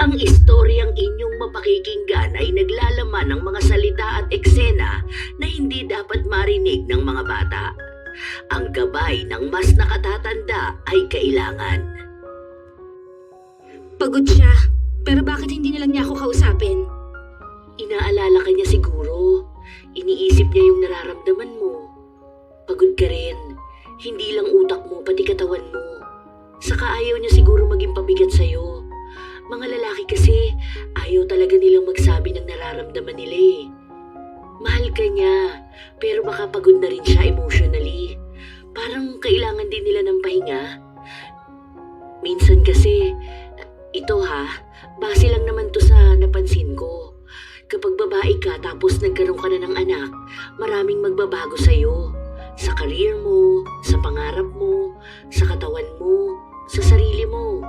Ang istoryang inyong mapakikinggan ay naglalaman ng mga salita at eksena na hindi dapat marinig ng mga bata. Ang gabay ng mas nakatatanda ay kailangan. Pagod siya. Pero bakit hindi na lang niya ako kausapin? Inaalala ka niya siguro. Iniisip niya yung nararamdaman mo. Pagod ka rin. Hindi lang utak mo, pati katawan mo. Saka ayaw niya siguro maging pabigat sa'yo. Mga lalaki kasi, ayaw talaga nilang magsabi ng nararamdaman nila eh. Mahal ka niya, pero baka pagod na rin siya emotionally. Parang kailangan din nila ng pahinga. Minsan kasi, ito base lang naman to sa napansin ko. Kapag babae ka tapos nagkaroon ka na ng anak, maraming magbabago sa'yo. Sa career mo, sa pangarap mo, sa katawan mo, sa sarili mo,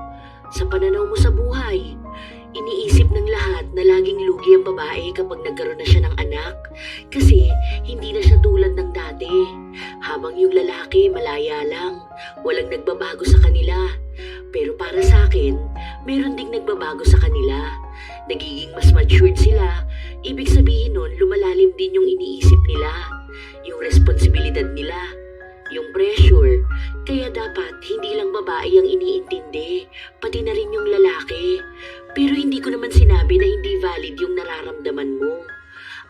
sa pananaw mo sa buhay. Iniisip ng lahat na laging lugi ang babae kapag nagkaroon na siya ng anak kasi hindi na siya tulad ng dati. Habang yung lalaki malaya lang, walang nagbabago sa kanila. Pero para sa akin, meron ding nagbabago sa kanila. Nagiging mas matured sila. Ibig sabihin nun, lumalalim din yung iniisip nila, yung responsibilidad nila, yung pressure. Kaya dapat hindi lang babae ang iniintindi, pati na rin yung lalaki. Pero hindi ko naman sinabi na hindi valid yung nararamdaman mo.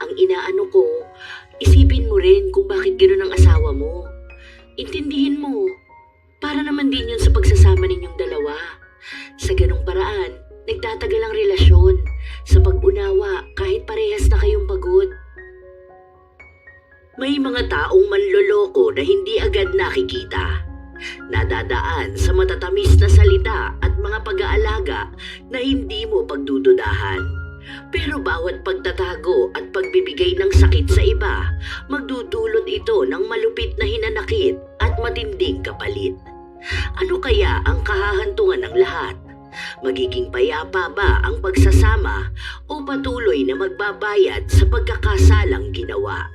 Ang inaano ko, isipin mo rin kung bakit gano'n ang asawa mo. Intindihin mo. Para naman din yun sa pagsasama ninyong dalawa. Sa ganong paraan, nagtatagal ang relasyon. Sa pag-unawa, kahit parehas na kayong pagod. May mga taong manloloko na hindi agad nakikita. Nadadaan sa matatamis na salita at mga pag-aalaga na hindi mo pagdududahan. Pero bawat pagtatago at pagbibigay ng sakit sa iba, magdudulot ito ng malupit na hinanakit at matinding kapalit. Ano kaya ang kahahantungan ng lahat? Magiging payapa ba ang pagsasama o patuloy na magbabayad sa pagkakasalang ginawa?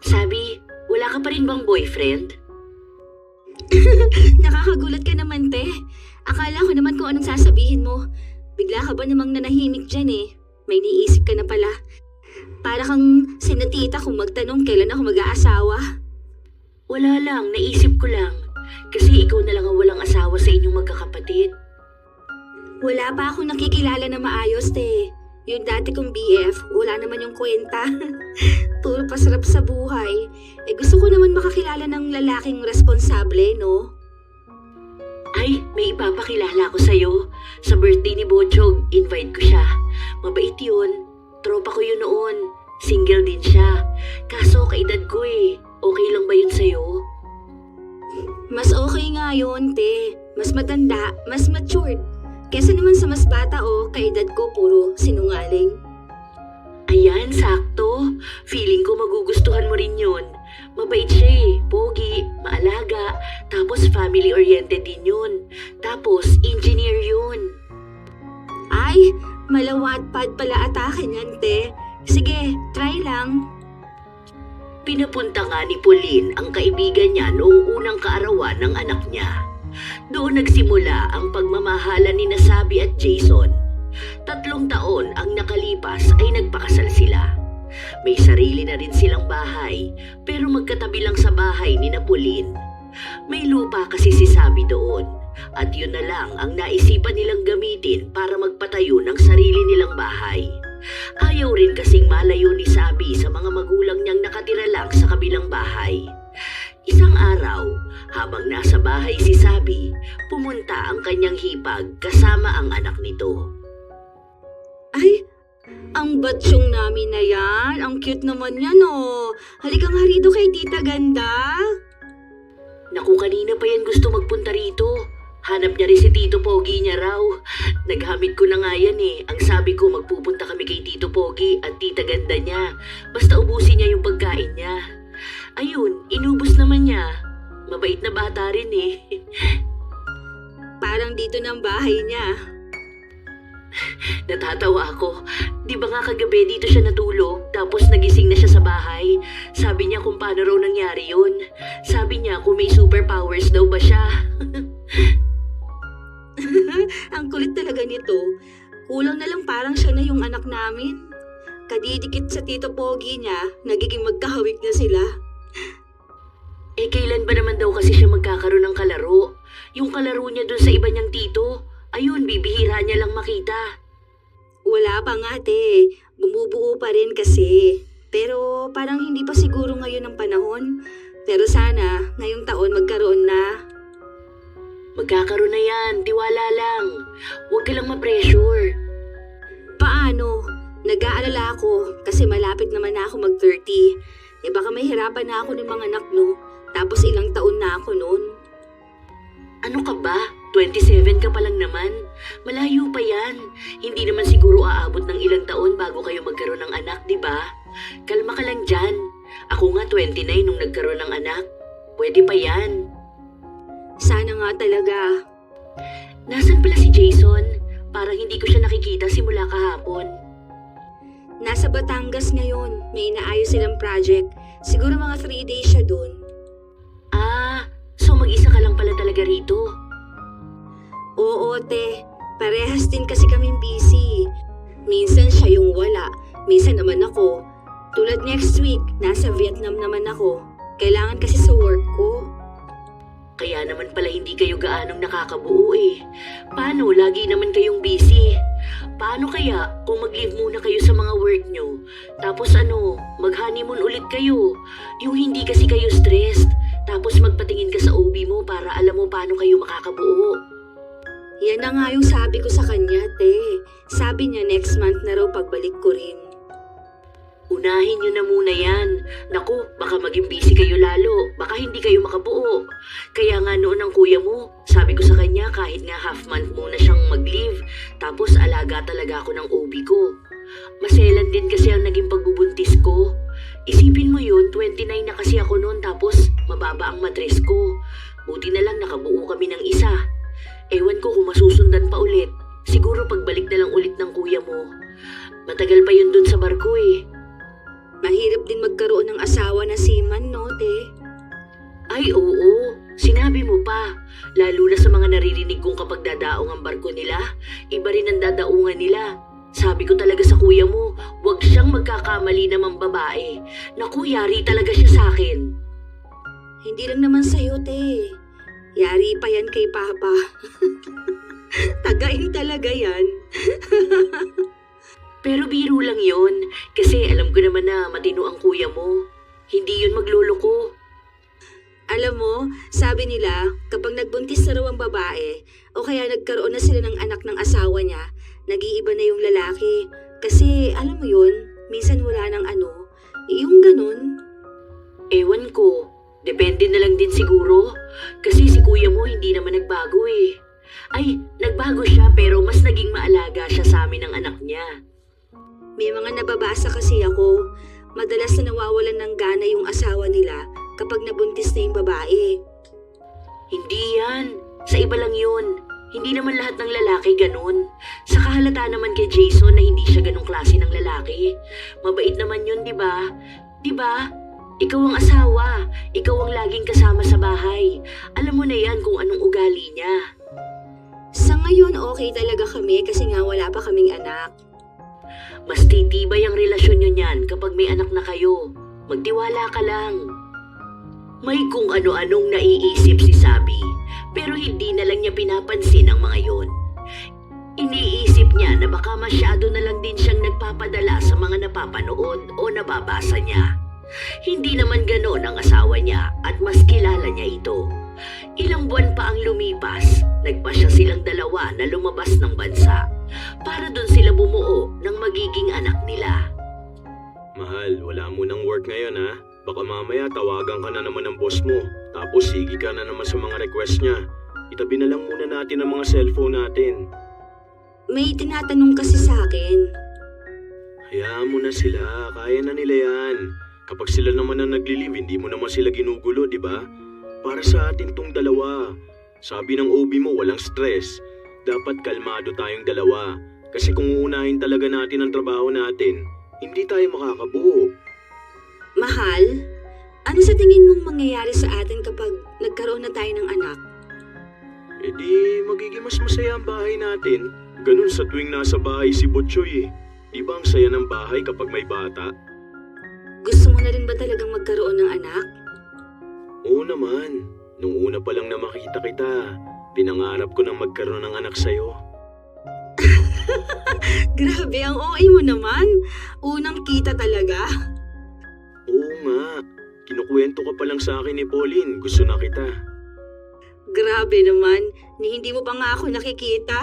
Sabi, wala ka pa rin bang boyfriend? Nakakagulat ka naman, te. Akala ko naman kung anong sasabihin mo. Bigla ka ba namang nanahimik dyan eh? May niisip ka na pala. Para kang sinatita kung magtanong kailan ako mag-aasawa. Wala lang, naisip ko lang. Kasi ikaw na lang ang walang asawa sa inyong magkakapatid. Wala pa akong nakikilala na maayos, te. Yung dati kong BF, wala naman yung kwenta. Puro pasarap sa buhay. Gusto ko naman makakilala ng lalaking responsable, no? Ay, may ipapakilala ko sa'yo. Sa birthday ni Bochog, invite ko siya. Mabait yun. Tropa ko yun noon. Single din siya. Kaso kaedad ko eh. Okay lang ba yun sa'yo? Mas okay nga yun, te. Mas matanda, mas matured. Kesa naman sa mas bata kaedad ko puro sinungaling. Ayan, sakto. Feeling ko magugustuhan mo rin yun. Mabait siya eh. Pogi, maalaga. Tapos family-oriented din yun. Tapos engineer yun. Ay, malawatpad pala atake niyan, te. Sige, try lang. Pinapunta nga ni Pauline ang kaibigan niya noong unang kaarawan ng anak niya. Doon nagsimula ang pagmamahalan ni Nasabi at Jason. 3 taon ang nakalipas ay nagpakasal sila. May sarili na rin silang bahay, pero magkatabi lang sa bahay ni Pauline. May lupa kasi si Sabi doon, at yun na lang ang naisipan nilang gamitin para magpatayo ng sarili nilang bahay. Ayaw rin kasing malayo ni Sabi sa mga magulang niyang nakatira lang sa kabilang bahay. Isang araw, habang nasa bahay si Sabi, pumunta ang kanyang hipag kasama ang anak nito. Ay, ang batsyong namin na yan. Ang cute naman yan, oh. Halika nga rito kay Tita Ganda. Naku, kanina pa yan gusto magpunta rito. Hanap niya rin si Tito Pogi niya raw. Naghamit ko na nga yan eh. Ang sabi ko magpupunta kami kay Tito Pogi at Tita Ganda niya. Basta ubusin niya yung pagkain niya. Ayun, inubos naman niya. Mabait na bata rin eh. Parang dito ng bahay niya. Natatawa ako. Di ba nga kagabi dito siya natulog tapos nagising na siya sa bahay? Sabi niya kung paano raw nangyari yun. Sabi niya kung may superpowers daw ba siya. Ang kulit talaga nito. Kulang na lang parang siya na yung anak namin. Kadidikit sa Tito Pogi niya, nagiging magkahawig na sila. Eh kailan ba naman daw kasi siya magkakaroon ng kalaro? Yung kalaro niya dun sa iba niyang tito, ayun bibihira niya lang makita. Wala pa nga te, bumubuo pa rin kasi. Pero parang hindi pa siguro ngayon ang panahon. Pero sana, ngayong taon magkaroon na. Magkakaroon na yan, tiwala lang. Huwag ka lang ma-pressure. Paano? Nag-aalala ako kasi malapit naman na ako mag-30. Eh baka may hirapan na ako ng mga anak no, tapos ilang taon na ako noon. Ano ka ba? 27 ka pa lang naman. Malayo pa yan. Hindi naman siguro aabot ng ilang taon bago kayo magkaroon ng anak, di ba? Kalma ka lang dyan. Ako nga 29 nung nagkaroon ng anak. Pwede pa yan. Sana nga talaga. Nasaan pala si Jason? Parang hindi ko siya nakikita simula kahapon. Nasa Batangas ngayon, may inaayos silang project. Siguro mga 3 days siya doon. Ah, so mag-isa ka lang pala talaga rito? Oo te, parehas din kasi kaming busy. Minsan siya yung wala, minsan naman ako. Tulad next week, nasa Vietnam naman ako. Kailangan kasi sa work ko. Kaya naman pala hindi kayo gaanong nakakabuo eh. Paano? Lagi naman kayong busy. Paano kaya kung mag-leave muna kayo sa mga work nyo? Tapos mag-honeymoon ulit kayo. Yung hindi kasi kayo stressed. Tapos magpatingin ka sa OB mo para alam mo paano kayo makakabuo. Yan na nga yung sabi ko sa kanya, te. Sabi niya next month na raw pagbalik ko rin. Unahin nyo na muna yan. Naku, baka maging busy kayo lalo. Baka hindi kayo makabuo. Kaya nga noon ang kuya mo, sabi ko sa kanya kahit nga half month muna siyang mag-leave. Tapos alaga talaga ako ng OB ko. Maselan din kasi ang naging pagbubuntis ko. Isipin mo yun, 29 na kasi ako noon tapos mababa ang matres ko. Buti na lang nakabuo kami ng isa. Ewan ko kung masusundan pa ulit. Siguro pagbalik na lang ulit ng kuya mo. Matagal pa yun dun sa barko eh. Mahirap din magkaroon ng asawa na seaman, no, te? Ay oo, sinabi mo pa. Lalo na sa mga naririnig kong kapag dadaong ang barko nila, iba rin ang dadaungan nila. Sabi ko talaga sa kuya mo, huwag siyang magkakamali namang babae. Naku, yari talaga siya sa akin. Hindi lang naman sa'yo, te. Yari pa yan kay Papa. Tagain talaga yan. Pero biro lang yun, kasi alam ko naman na matino ang kuya mo. Hindi yun magluloko. Alam mo, sabi nila, kapag nagbuntis na raw ang babae, o kaya nagkaroon na sila ng anak ng asawa niya, nag-iiba na yung lalaki. Kasi, alam mo yun, minsan wala ng yung ganun. Ewan ko, depende na lang din siguro. Kasi si kuya mo hindi naman nagbago eh. Ay, nagbago siya pero mas naging maalaga siya sa amin ng anak niya. May mga nababasa kasi ako, madalas na nawawalan ng gana yung asawa nila kapag nabuntis na yung babae. Hindi yan. Sa iba lang yun. Hindi naman lahat ng lalaki ganun. Sa kahalata naman kay Jason na hindi siya ganung klase ng lalaki. Mabait naman yun, di ba? Di ba? Ikaw ang asawa. Ikaw ang laging kasama sa bahay. Alam mo na yan kung anong ugali niya. Sa ngayon okay talaga kami kasi nga wala pa kaming anak. Mas titibay ang relasyon nyo niyan kapag may anak na kayo. Magtiwala ka lang. May kung ano-anong naiisip si Sabi, pero hindi na lang niya pinapansin ang mga yon. Iniisip niya na baka masyado na lang din siyang nagpapadala sa mga napapanood o nababasa niya. Hindi naman ganon ang asawa niya at mas kilala niya ito. Ilang buwan pa ang lumipas, nagpasya silang dalawa na lumabas ng bansa para doon sila bumuo ng magiging anak nila. Mahal, wala mo ng work ngayon ha. Baka mamaya tawagan ka na naman ng boss mo. Tapos sige ka na naman sa mga request niya. Itabi na lang muna natin ang mga cellphone natin. May tinatanong kasi sa akin. Hayaan mo na sila, kaya na nila yan. Kapag sila naman ang nagli-leave, hindi mo naman sila ginugulo, di ba? Para sa atin tong dalawa. Sabi ng OB mo, walang stress. Dapat kalmado tayong dalawa. Kasi kung uunahin talaga natin ang trabaho natin, hindi tayo makakabuo. Mahal, ano sa tingin mong mangyayari sa atin kapag nagkaroon na tayo ng anak? E di magiging mas masaya ang bahay natin. Ganun sa tuwing nasa bahay si Butchoy eh. Di ba ang saya ng bahay kapag may bata? Gusto mo na rin ba talagang magkaroon ng anak? Oo naman. Nung una pa lang na makita kita, pinangarap ko na magkaroon ng anak sa'yo. Grabe, ang OA mo naman. Unang kita talaga. Oo nga. Kinukwento ka pa lang sa akin ni Pauline. Gusto na kita. Grabe naman, ni hindi mo pa nga ako nakikita.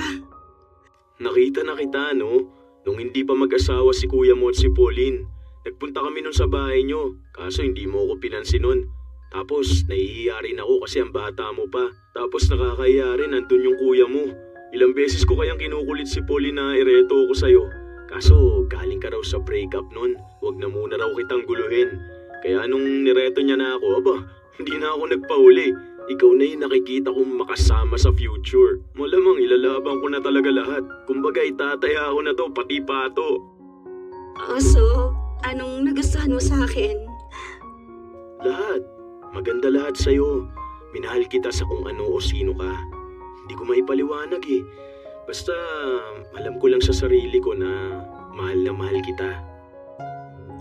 Nakita na kita, no? Nung hindi pa mag-asawa si Kuya mo at si Pauline. Nagpunta kami nun sa bahay nyo. Kaso hindi mo ako pinansin nun. Tapos nahihiya rin ako kasi ang bata mo pa. Tapos nakakahiya rin, nandun yung kuya mo. Ilang beses ko kayang kinukulit si Pauline na ireto ako sa'yo. Kaso galing ka raw sa breakup nun. Huwag na muna raw kitang guluhin. Kaya nung nireto niya na ako, aba, hindi na ako nagpahuli. Ikaw na yung nakikita kong makasama sa future. Malamang ilalaban ko na talaga lahat. Kumbaga itataya ko na to, pati pato. So, anong nagustuhan mo sa akin? Lahat. Maganda lahat sa'yo. Minahal kita sa kung ano o sino ka. Hindi ko maipaliwanag eh. Basta alam ko lang sa sarili ko na mahal kita.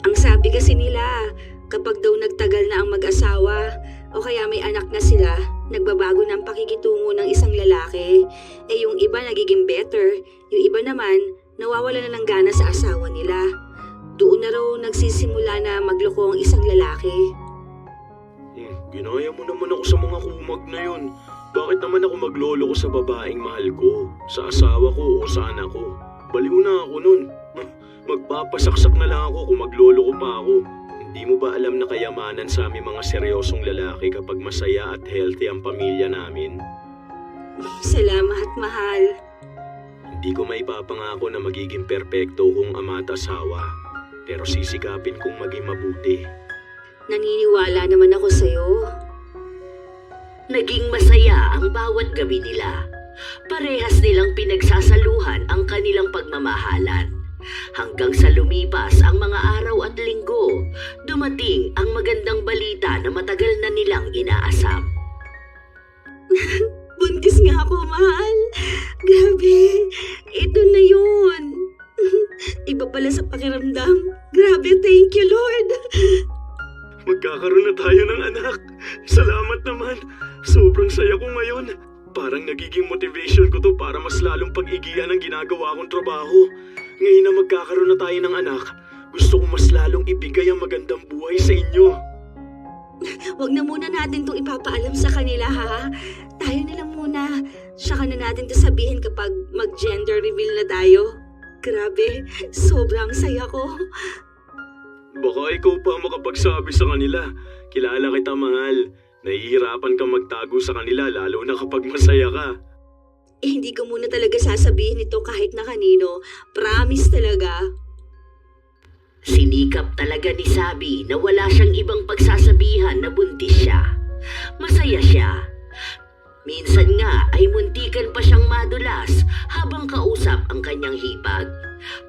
Ang sabi kasi nila, kapag daw nagtagal na ang mag-asawa o kaya may anak na sila, nagbabago na ang pakikitungo ng isang lalaki. Eh yung iba nagiging better, yung iba naman nawawala na ng gana sa asawa nila. Doon na raw nagsisimula na magloko ang isang lalaki. Ginaya mo naman ako sa mga kumag na yun. Bakit naman ako maglolo ko sa babaeng mahal ko? Sa asawa ko o sa anak ko? Baliw na ako nun. Magpapasaksak na lang ako kung maglolo ko pa ako. Hindi mo ba alam na kayamanan sa aming mga seryosong lalaki kapag masaya at healthy ang pamilya namin? Salamat, mahal. Hindi ko maipapangako na magiging perpekto kong ama at asawa. Pero sisikapin kong maging mabuti. Naniniwala naman ako sa'yo. Naging masaya ang bawat gabi nila. Parehas nilang pinagsasaluhan ang kanilang pagmamahalan. Hanggang sa lumipas ang mga araw at linggo, dumating ang magandang balita na matagal na nilang inaasam. Buntis nga ako, mahal. Grabe, ito na yun. Iba pala sa pakiramdam. Grabe, thank you, Lord. Magkakaroon na tayo ng anak. Salamat naman. Sobrang saya ko ngayon. Parang nagiging motivation ko to para mas lalong pag-igihan ang ginagawa kong trabaho. Ngayon na magkakaroon na tayo ng anak, gusto ko mas lalong ibigay ang magandang buhay sa inyo. Huwag na muna natin itong ipapaalam sa kanila, ha? Tayo na lang muna. Saka na natin ito sabihin kapag mag-gender reveal na tayo. Grabe, sobrang saya ko. Baka ikaw pa makapagsabi sa kanila. Kilala kita, mahal. Nahihirapan kang magtago sa kanila lalo na kapag masaya ka. Hindi ko muna talaga sasabihin ito kahit na kanino. Promise talaga. Sinikap talaga ni Sabi na wala siyang ibang pagsasabihan na buntis siya. Masaya siya. Minsan nga ay muntikan pa siyang madulas habang kausap ang kanyang hipag.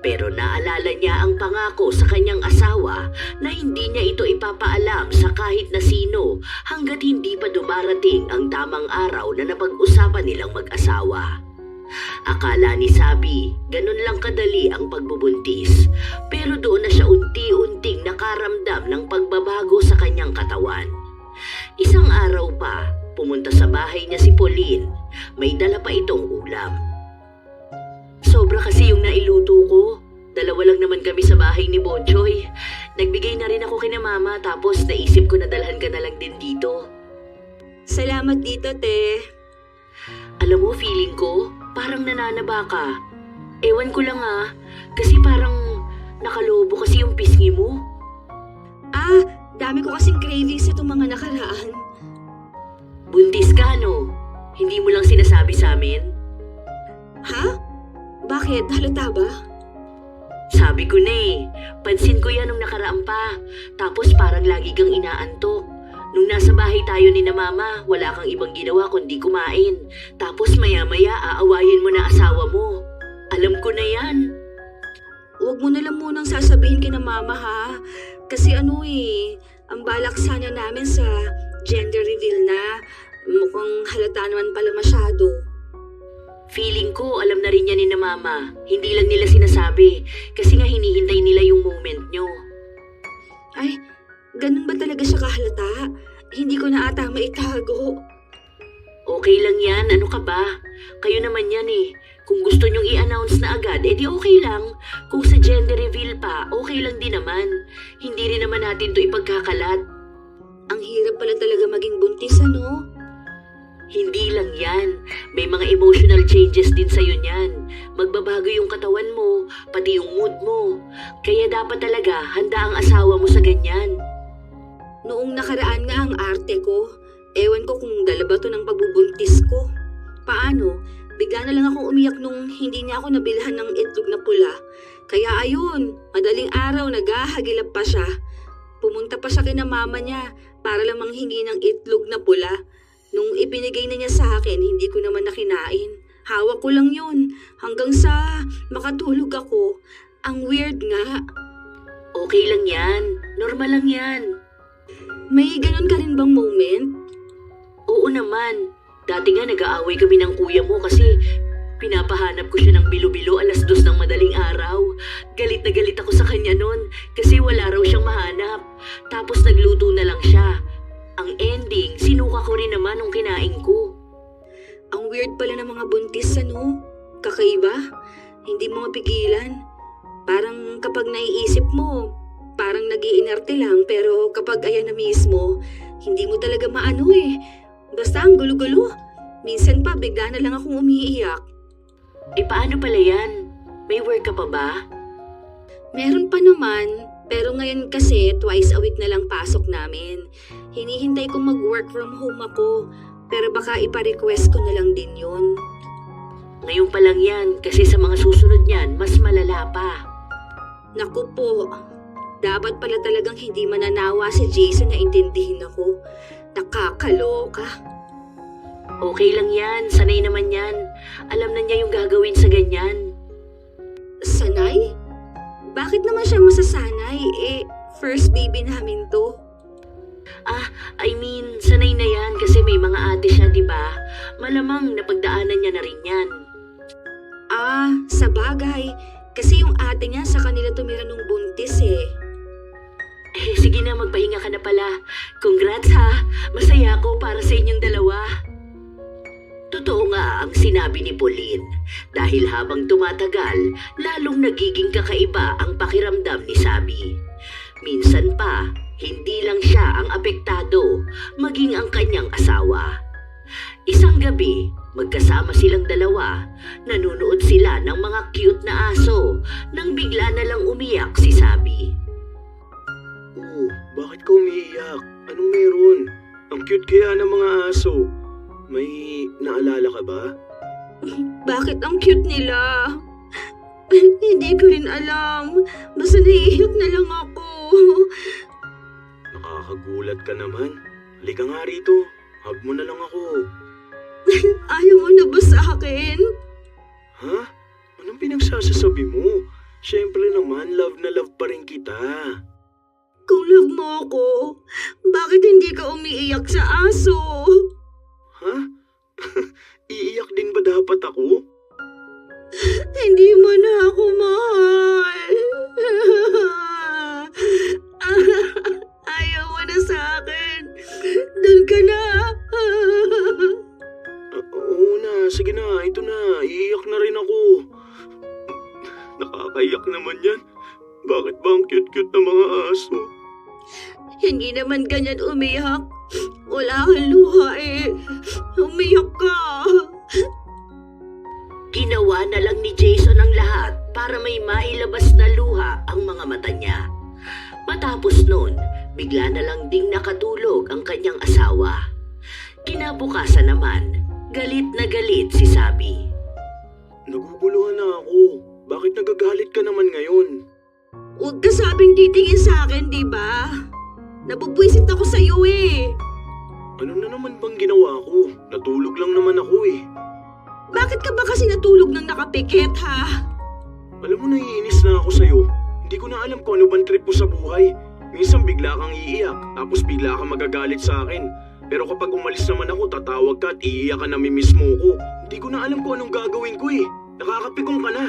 Pero naalala niya ang pangako sa kanyang asawa na hindi niya ito ipapaalam sa kahit na sino hanggat hindi pa dumarating ang tamang araw na napag-usapan nilang mag-asawa. Akala ni Sabi, ganun lang kadali ang pagbubuntis, pero doon na siya unti-unting nakaramdam ng pagbabago sa kanyang katawan. Isang araw pa, pumunta sa bahay niya si Pauline. May dala pa itong ulam. Sobra kasi yung nailuto ko. Dalawa lang naman kami sa bahay ni Botchoy. Nagbigay na rin ako kina mama tapos naisip ko na dalhan ka na lang din dito. Salamat dito, te. Alam mo, feeling ko, parang nananaba ka. Ewan ko lang kasi parang nakalobo kasi yung pisngi mo. Dami ko kasing cravings itong mga nakaraan. Buntis ka, no? Hindi mo lang sinasabi sa amin? Ha? Bakit? Halata ba? Sabi ko na pansin ko yan nung nakaraan pa. Tapos parang lagi kang inaantok. Nung nasa bahay tayo ni na mama, wala kang ibang ginawa kundi kumain. Tapos maya-maya aawayin mo na asawa mo. Alam ko na yan. Huwag mo na lang munang sasabihin kina mama, ha? Kasi ang balak sana namin sa gender reveal na, Mukhang halata naman pala masyado. Feeling ko alam na rin yan ni na mama. Hindi lang nila sinasabi kasi nga hinihintay nila yung moment nyo. Ay, ganun ba talaga siya kahalata? Hindi ko na ata maitago. Okay lang yan, ano ka ba? Kayo naman yan eh. Kung gusto nyong i-announce na agad, edi okay lang. Kung sa gender reveal pa, okay lang din naman. Hindi rin naman natin to ipagkakalat. Ang hirap pala talaga maging buntis, ano? Hindi lang yan. May mga emotional changes din sa'yo niyan. Magbabago yung katawan mo, pati yung mood mo. Kaya dapat talaga handa ang asawa mo sa ganyan. Noong nakaraan nga ang arte ko, ewan ko kung dala ba to ng pagbubuntis ko. Paano? Bigla na lang akong umiyak nung hindi niya ako nabilhan ng itlog na pula. Kaya ayun, madaling araw naghahagilap pa siya. Pumunta pa siya kina mama niya para lang manghingi ng itlog na pula. Nung ibinigay na niya sa akin, hindi ko naman nakinain. Hawak ko lang yun hanggang sa makatulog ako. Ang weird nga. Okay lang yan. Normal lang yan. May ganun ka rin bang moment? Oo naman. Dati nga nag-aaway kami ng kuya mo kasi pinapahanap ko siya ng bilo-bilo 2:00 ng madaling araw. Galit na galit ako sa kanya nun kasi wala raw siyang mahanap. Tapos nagluto na lang siya. Ang ending, sinuka ko rin naman nung kinain ko. Ang weird pala ng mga buntis, ano? Kakaiba? Hindi mo mapigilan. Parang kapag naiisip mo, parang nag-iinarte lang, pero kapag ayan na mismo, hindi mo talaga maano eh. Basta ang gulo-gulo. Minsan pa, bigla na lang akong umiiyak. Eh paano pala yan? May work ka pa ba? Meron pa naman, pero ngayon kasi twice a week na lang pasok namin. Hinihintay kong mag-work from home ako, pero baka ipa-request ko na lang din yun. Ngayon pa lang yan kasi sa mga susunod niyan, mas malala pa. Naku po, dapat pala talagang hindi mananawa si Jason na intindihin ako. Nakakaloka. Okay lang yan, sanay naman yan. Alam na niya yung gagawin sa ganyan. Sanay? Bakit naman siya masasanay? First baby namin to. Sanay na yan kasi may mga ate siya, di ba? Malamang napagdaanan niya na rin yan. Sa bagay. Kasi yung ate niya sa kanila tumira nung buntis eh. Sige na, magpahinga ka na pala. Congrats ha, masaya ako para sa inyong dalawa. Totoo nga ang sinabi ni Pauline. Dahil habang tumatagal, lalong nagiging kakaiba ang pakiramdam ni Sabi. Minsan pa, hindi lang siya ang apektado, maging ang kanyang asawa. Isang gabi, magkasama silang dalawa, nanunood sila ng mga cute na aso nang bigla na lang umiyak si Sabi. Oh, bakit ka umiiyak? Anong meron? Ang cute kaya ng mga aso. May naalala ka ba? Bakit ang cute nila? Hindi ko rin alam. Basta naiiyak na lang ako. Nakakagulat ka naman. Halika nga rito. Hug mo na lang ako. Ayaw mo na ba sa akin? Ha? Anong pinagsasasabi mo? Siyempre naman, love na love pa rin kita. Kung love mo ako, bakit hindi ka umiiyak sa aso? Ha? Iiyak din ba dapat ako? Hindi mo na ako mahal. Ayaw mo na sa akin. Doon ka na. Oo na, sige na, ito na. Iiyak na rin ako. Nakakaiyak naman yan. Bakit ba ang cute-cute ng mga aso? Hindi naman ganyan umiyak. Wala kang luha eh. Umiyak ka. Ginawa na lang ni Jason ang lahat para may mailabas na luha ang mga mata niya. Matapos nun, bigla na lang ding nakatulog ang kanyang asawa. Kinabukasan naman, galit na galit si Sabi. Naguguluhan na ako. Bakit nagagalit ka naman ngayon? Huwag ka sabing titingin sa akin, di ba? Nabubwisit ako sa'yo eh. Ano na naman bang ginawa ko? Natulog lang naman ako eh. Bakit ka ba kasi natulog nang nakapikit, ha? Alam mo, naiinis na ako sa'yo. Hindi ko na alam kung ano bang trip mo sa buhay. Minsan bigla kang iiyak, tapos bigla kang magagalit sa akin. Pero kapag umalis naman ako, tatawag ka at iiyak ka na mimiss mo ko. Hindi ko na alam kung anong gagawin ko eh. Nakakapigong ka na.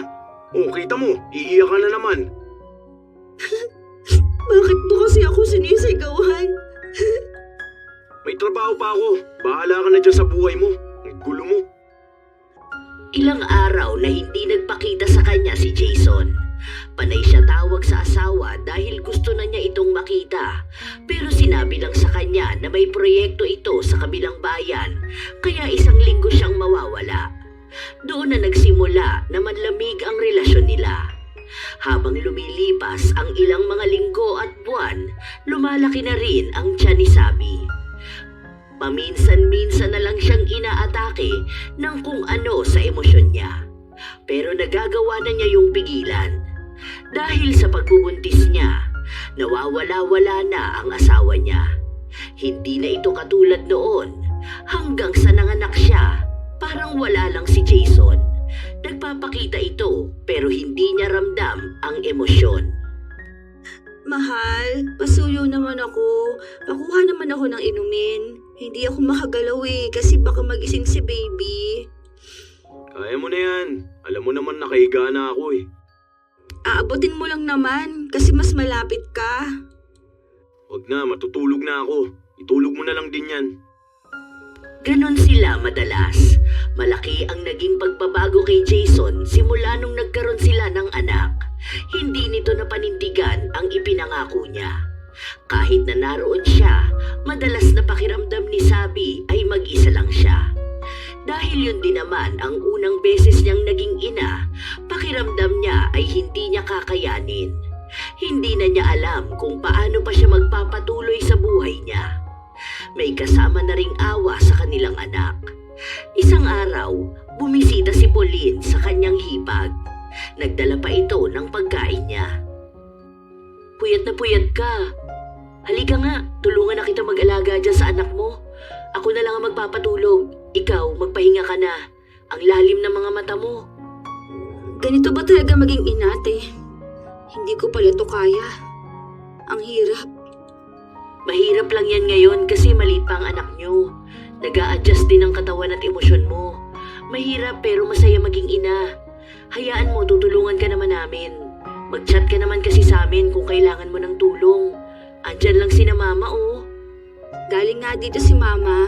Oh, kita mo, iiyak ka na naman. Bakit mo kasi ako sinisigawan? May trabaho pa ako. Bahala ka na dyan sa buhay mo. Ang gulo mo. Ilang araw na hindi nagpakita sa kanya si Jason. Panay siya tawag sa asawa dahil gusto na niya itong makita. Pero sinabi lang sa kanya na may proyekto ito sa kabilang bayan, kaya isang linggo siyang mawawala. Doon na nagsimula na manlamig ang relasyon nila. Habang lumilipas ang ilang mga linggo at buwan, lumalaki na rin ang tiyan ni Sabi. Paminsan-minsan na lang siyang inaatake ng kung ano sa emosyon niya. Pero nagagawa na niya yung pigilan. Dahil sa pagbubuntis niya, nawawala-wala na ang asawa niya. Hindi na ito katulad noon. Hanggang sa nanganak siya, parang wala lang si Jason. Nagpapakita ito pero hindi niya ramdam ang emosyon. Mahal, pasuyo naman ako. Pakuha naman ako ng inumin. Hindi ako makagalaw kasi baka magising si baby. Kaya mo na yan. Alam mo naman nakahiga na ako eh. Aabutin mo lang naman kasi mas malapit ka. Wag na, matutulog na ako. Itulog mo na lang din yan. Ganon sila madalas. Malaki ang naging pagbabago kay Jason simula nung nagkaroon sila ng anak. Hindi nito napanindigan ang ipinangako niya. Kahit na naroon siya, madalas na pakiramdam ni Sabi ay mag-isa lang siya. Dahil yun din naman ang unang beses niyang naging ina, pakiramdam niya ay hindi niya kakayanin. Hindi na niya alam kung paano pa siya magpapatuloy sa buhay niya. May kasama na ring awa sa kanilang anak. Isang araw, bumisita si Pauline sa kanyang hipag. Nagdala pa ito ng pagkain niya. Puyat na puyat ka. Halika nga, tulungan na kita mag-alaga dyan sa anak mo. Ako na lang ang magpapatulog. Ikaw, magpahinga ka na. Ang lalim ng mga mata mo. Ganito ba talaga maging inate? Hindi ko pala to kaya. Ang hirap. Mahirap lang yan ngayon kasi maliit pa ang anak nyo. Nag-a-adjust din ang katawan at emosyon mo. Mahirap pero masaya maging ina. Hayaan mo, tutulungan ka naman namin. Mag-chat ka naman kasi sa amin kung kailangan mo ng tulong. Andyan lang sina mama oh. Galing nga dito si mama.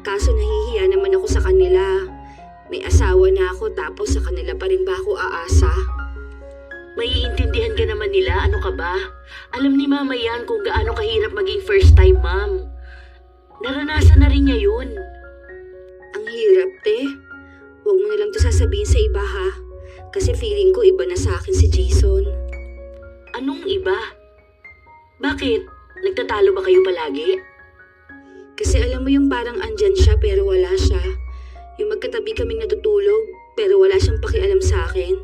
Kaso nahihiya naman ako sa kanila. May asawa na ako tapos sa kanila pa rin ba ako aasa? Maiintindihan ka naman nila, ano ka ba? Alam ni mama yan kung gaano kahirap maging first time mom. Naranasan na rin niya yun. Ang hirap, te. Huwag mo na lang to sasabihin sa iba, ha? Kasi feeling ko iba na sa akin si Jason. Anong iba? Bakit? Nagtatalo ba kayo palagi? Kasi alam mo yung parang andyan siya pero wala siya. Yung magkatabi kaming natutulog pero wala siyang pakialam sa akin.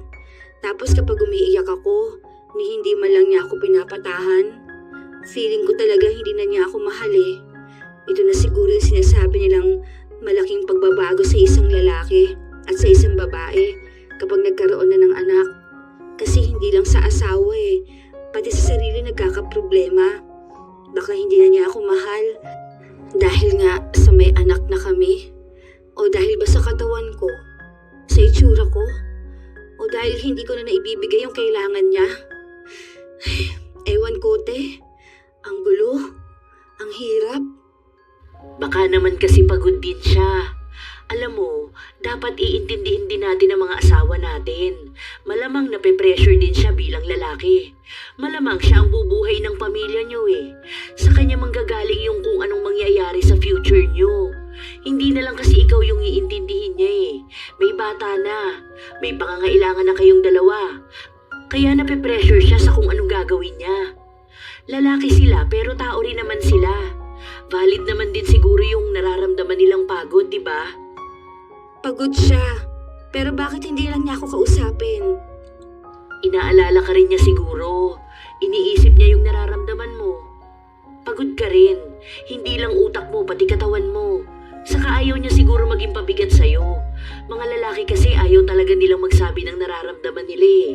Tapos kapag umiiyak ako, ni hindi man lang niya ako pinapatahan. Feeling ko talaga hindi na niya ako mahal eh. Ito na siguro yung sinasabi nilang malaking pagbabago sa isang lalaki at sa isang babae kapag nagkaroon na ng anak. Kasi hindi lang sa asawa eh, pati sa sarili nagkakaproblema. Baka hindi na niya ako mahal dahil nga sa may anak na kami. O dahil ba sa katawan ko, sa itsura ko, o dahil hindi ko na naibibigay yung kailangan niya. Ewan ko, te. Ang gulo. Ang hirap. Baka naman kasi pagod din siya. Alam mo, dapat iintindihin din natin ang mga asawa natin. Malamang nape-pressure din siya bilang lalaki. Malamang siya ang bubuhay ng pamilya niyo eh. Sa kanya manggagaling yung kung anong mangyayari sa future niyo. Hindi na lang kasi ikaw yung iintindihin niya eh. May bata na. May pangangailangan na kayong dalawa. Kaya nape-pressure siya sa kung anong gagawin niya. Lalaki sila pero tao rin naman sila. Valid naman din siguro yung nararamdaman nilang pagod, di ba? Pagod siya. Pero bakit hindi lang niya ako kausapin? Inaalala ka rin niya siguro. Iniisip niya yung nararamdaman mo. Pagod ka rin. Hindi lang utak mo, pati katawan mo. Saka ayaw niya siguro maging pabigat sa'yo. Mga lalaki kasi ayaw talaga nilang magsabi ng nararamdaman nila eh.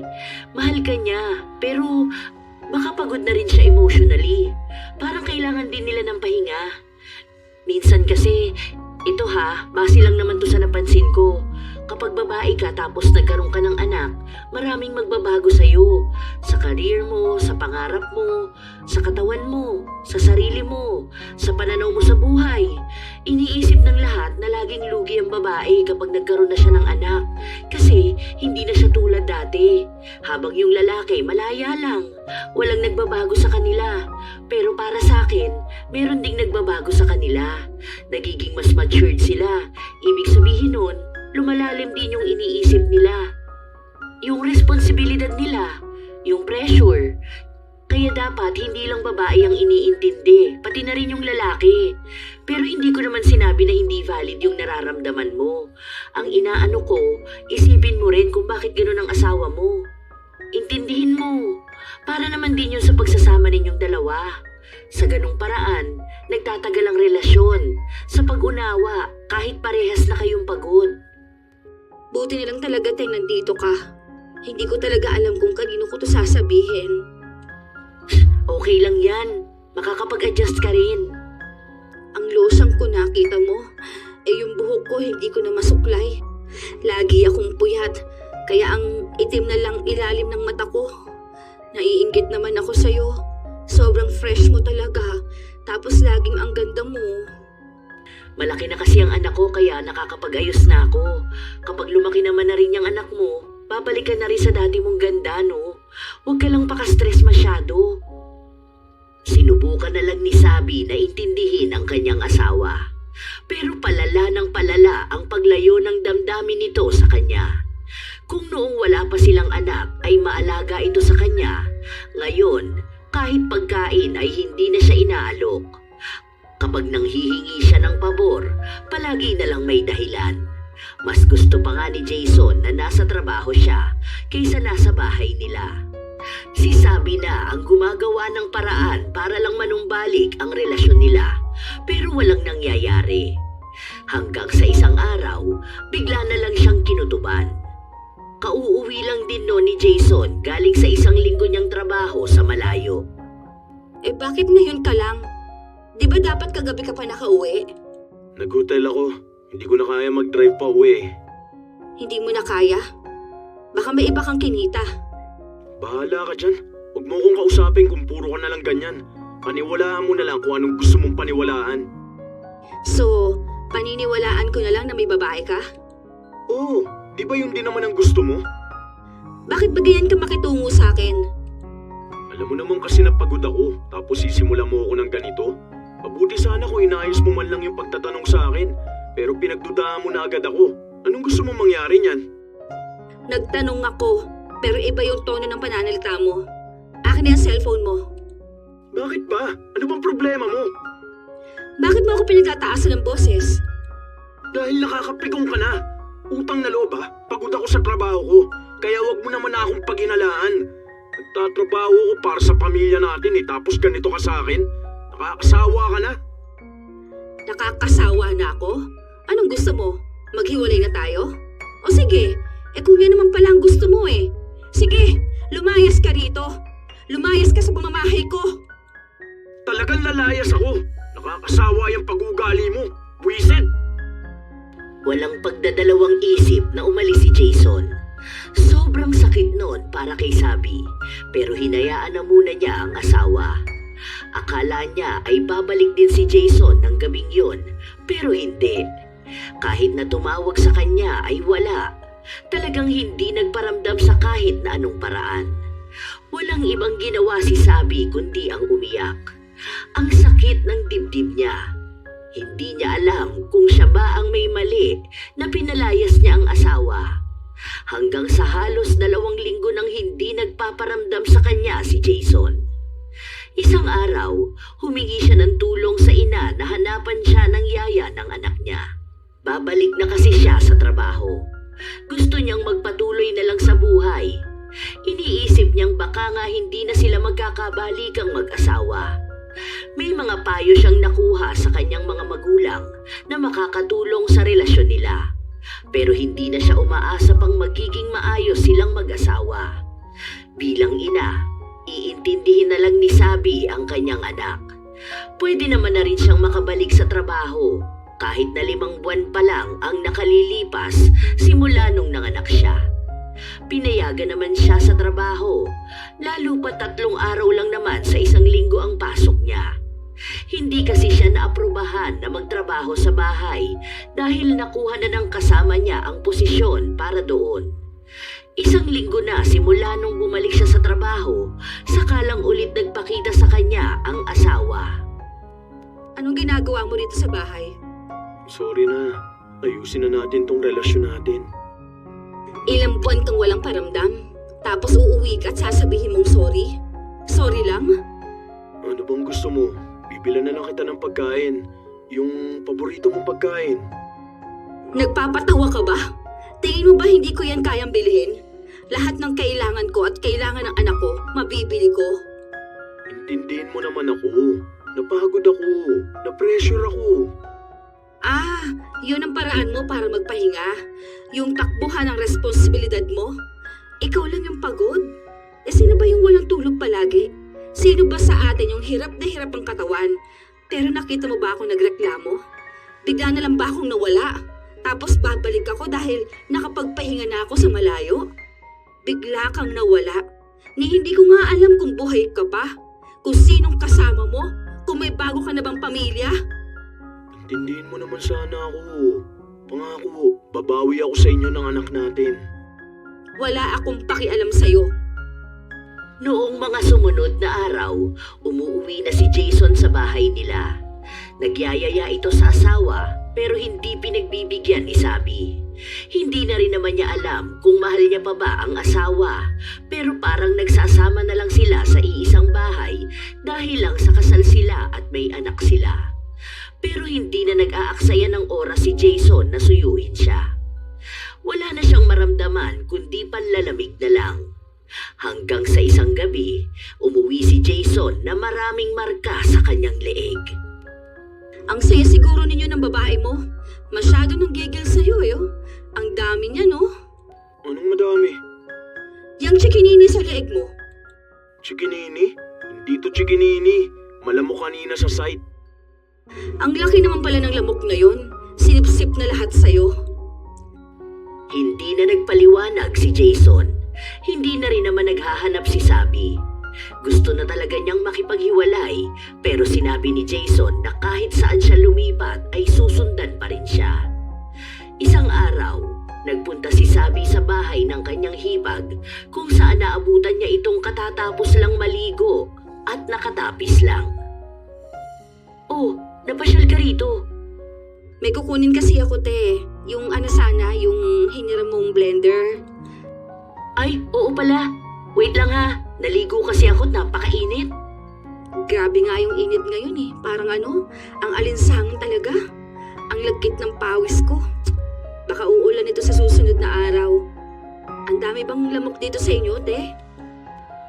Mahal ka niya, pero baka pagod na rin siya emotionally. Parang kailangan din nila ng pahinga. Minsan kasi, ito base lang naman to sa napansin ko. Kapag babae ka tapos nagkaroon ka ng anak, maraming magbabago sa'yo. Sa career mo, sa pangarap mo, sa katawan mo, sa sarili mo, sa pananaw mo sa buhay. Iniisip ng lahat na laging lugi ang babae kapag nagkaroon na siya ng anak. Kasi hindi na siya tulad dati. Habang yung lalaki malaya lang, walang nagbabago sa kanila. Pero para sa akin, meron ding nagbabago sa kanila. Nagiging mas matured sila. Ibig sabihin nun, lumalalim din yung iniisip nila. Yung responsibilidad nila, yung pressure. Kaya dapat hindi lang babae ang iniintindi, pati na rin yung lalaki. Pero hindi ko naman sinabi na hindi valid yung nararamdaman mo. Ang inaano ko, isipin mo rin kung bakit gano'n ang asawa mo. Intindihin mo. Para naman din yun sa pagsasama ninyong dalawa. Sa ganung paraan, nagtatagal ang relasyon. Sa pag-unawa, kahit parehas na kayong pagod. Buti na lang talaga tayo nandito ka. Hindi ko talaga alam kung kanino ko to sasabihin. Okay lang yan. Makakapag-adjust ka rin. Ang losang ko nakita mo, yung buhok ko hindi ko na masuklay. Lagi akong puyat, kaya ang itim na lang ilalim ng mata ko. Naiinggit naman ako sa'yo. Sobrang fresh mo talaga, tapos laging ang ganda mo. Malaki na kasi ang anak ko kaya nakakapag-ayos na ako. Kapag lumaki naman na rin yung anak mo, babalik ka na rin sa dati mong ganda, no? Huwag ka lang paka-stress masyado. Sinubukan na lang ni Sabi na intindihin ang kanyang asawa. Pero palala ng palala ang paglayo ng damdamin nito sa kanya. Kung noong wala pa silang anak ay maalaga ito sa kanya, ngayon kahit pagkain ay hindi na siya inaalok. Kapag nanghihingi siya ng pabor, palagi na lang may dahilan. Mas gusto pa nga ni Jason na nasa trabaho siya kaysa nasa bahay nila. Si Sabi na ang gumagawa ng paraan para lang manumbalik ang relasyon nila, pero walang nangyayari. Hanggang sa isang araw, bigla na lang siyang kinutuban. Kauuwi lang din no ni Jason galing sa isang linggo niyang trabaho sa malayo. Bakit ngayon ka lang? Di ba dapat kagabi ka pa nakauwi? Nag-hotel ako. Hindi ko na kaya mag-drive pa uwi. Hindi mo na kaya? Baka may iba kang kinita. Bahala ka dyan. Huwag mo kong kausapin kung puro ka na lang ganyan. Paniwalaan mo na lang kung anong gusto mong paniwalaan. So, paniniwalaan ko na lang na may babae ka? Oo, di ba yun din naman ang gusto mo? Bakit ba ganyan ka makitungo sa akin? Alam mo naman kasi napagod ako, tapos sisimula mo ako ng ganito. Mabuti sana kung inayos mo man lang yung pagtatanong sa akin, pero pinagdudahan mo na agad ako. Anong gusto mong mangyari niyan? Nagtanong ako, pero iba yung tono ng pananalita mo. Akin na yung cellphone mo. Bakit ba? Ano bang problema mo? Bakit mo ako pinagtataasan ng boses? Dahil nakakapikong ka na. Utang na loob ha, pagod ako sa trabaho ko, kaya wag mo naman na akong paghinalaan. Nagtatrabaho ko para sa pamilya natin tapos ganito ka sa akin. Nakakasawa ka na. Nakakasawa na ako? Anong gusto mo? Maghiwalay na tayo? O sige, kung yan naman pala ang gusto mo Sige, lumayas ka rito. Lumayas ka sa pamamahay ko. Talagang lalayas ako. Nakakasawa yung pag-ugali mo. Buisit! Walang pagdadalawang isip na umalis si Jason. Sobrang sakit nun para kay Sabi, pero hinayaan na muna niya ang asawa. Akala niya ay babalik din si Jason ng gabing yun, pero hindi. Kahit na tumawag sa kanya ay wala. Talagang hindi nagparamdam sa kahit na anong paraan. Walang ibang ginawa si Sabi kundi ang umiyak. Ang sakit ng dibdib niya. Hindi niya alam kung siya ba ang may mali na pinalayas niya ang asawa. Hanggang sa halos 2 linggo nang hindi nagpaparamdam sa kanya si Jason. Isang araw, humingi siya ng tulong sa ina na hanapan siya ng yaya ng anak niya. Babalik na kasi siya sa trabaho. Gusto niyang magpatuloy na lang sa buhay. Iniisip niyang baka nga hindi na sila magkakabalikang mag-asawa. May mga payo siyang nakuha sa kanyang mga magulang na makakatulong sa relasyon nila. Pero hindi na siya umaasa pang magiging maayos silang mag-asawa. Bilang ina, iintindihin na lang ni Sabi ang kanyang anak. Pwede naman na rin siyang makabalik sa trabaho kahit na 5 buwan pa lang ang nakalilipas simula nung nanganak siya. Pinayagan naman siya sa trabaho, lalo pa 3 araw lang naman sa 1 linggo ang pasok niya. Hindi kasi siya naaprubahan na magtrabaho sa bahay dahil nakuha na ng kasama niya ang posisyon para doon. 1 linggo na simula nung bumalik siya sa trabaho, saka lang ulit nagpakita sa kanya ang asawa. Anong ginagawa mo rito sa bahay? Sorry na. Ayusin na natin tong relasyon natin. Ilang buwan kang walang paramdam, tapos uuwi ka at sasabihin mong sorry? Sorry lang? Ano bang gusto mo? Bibilan na lang kita ng pagkain. Yung paborito mong pagkain. Nagpapatawa ka ba? Tingin mo ba hindi ko yan kayang bilhin? Lahat ng kailangan ko at kailangan ng anak ko, mabibili ko. Intindihin mo naman ako. Napagod ako. Na-pressure ako. Ah, yun ang paraan mo para magpahinga. Yung takbuhan ng responsibilidad mo. Ikaw lang yung pagod. Sino ba yung walang tulog palagi? Sino ba sa atin yung hirap na hirap ang katawan? Pero nakita mo ba akong nagreklamo? Bigla na lang ba akong nawala? Tapos babalik ako dahil nakapagpahinga na ako sa malayo? Bigla kang nawala. Ni hindi ko nga alam kung buhay ka pa. Kung sinong kasama mo. Kung may bago ka na bang pamilya. Intindihin mo naman sana ako. Pangako, babawi ako sa inyo ng anak natin. Wala akong pakialam sa'yo. Noong mga sumunod na araw, umuwi na si Jason sa bahay nila. Nagyayaya ito sa asawa pero hindi pinagbibigyan ni Sabi. Hindi na rin naman niya alam kung mahal niya pa ba ang asawa, pero parang nagsasama na lang sila sa iisang bahay dahil lang sa kasal sila at may anak sila. Pero hindi na nag-aaksaya ng oras si Jason na suyuin siya. Wala na siyang maramdaman kundi panlalamig na lang. Hanggang sa isang gabi, umuwi si Jason na maraming marka sa kanyang leeg. Ang saya siguro ninyo ng babae mo. Masyado nang gigil sa'yo eh. Oh. Ang dami niya, no? Anong madami? Yang chikinini sa leeg mo. Chikinini? Hindi to chikinini. Malamok kanina sa site. Ang laki naman pala ng lamok na yon. Sinipsip na lahat sa'yo. Hindi na nagpaliwanag si Jason. Hindi na rin naman naghahanap si Sabi. Gusto na talaga niyang makipaghiwalay pero sinabi ni Jason na kahit saan siya lumipat ay susundan pa rin siya. Isang araw, nagpunta si Sabi sa bahay ng kanyang hipag kung saan naabutan niya itong katatapos lang maligo at nakatapis lang. Oh, napasyal ka rito. May kukunin kasi ako, te. Yung yung hiniram mong blender. Ay, oo pala. Wait lang ha. Naligo kasi ako at napakainit. Grabe nga yung init ngayon eh. Parang ang alinsangan talaga. Ang lagkit ng pawis ko. Baka uulan ito sa susunod na araw. Ang dami bang lamok dito sa inyo, te?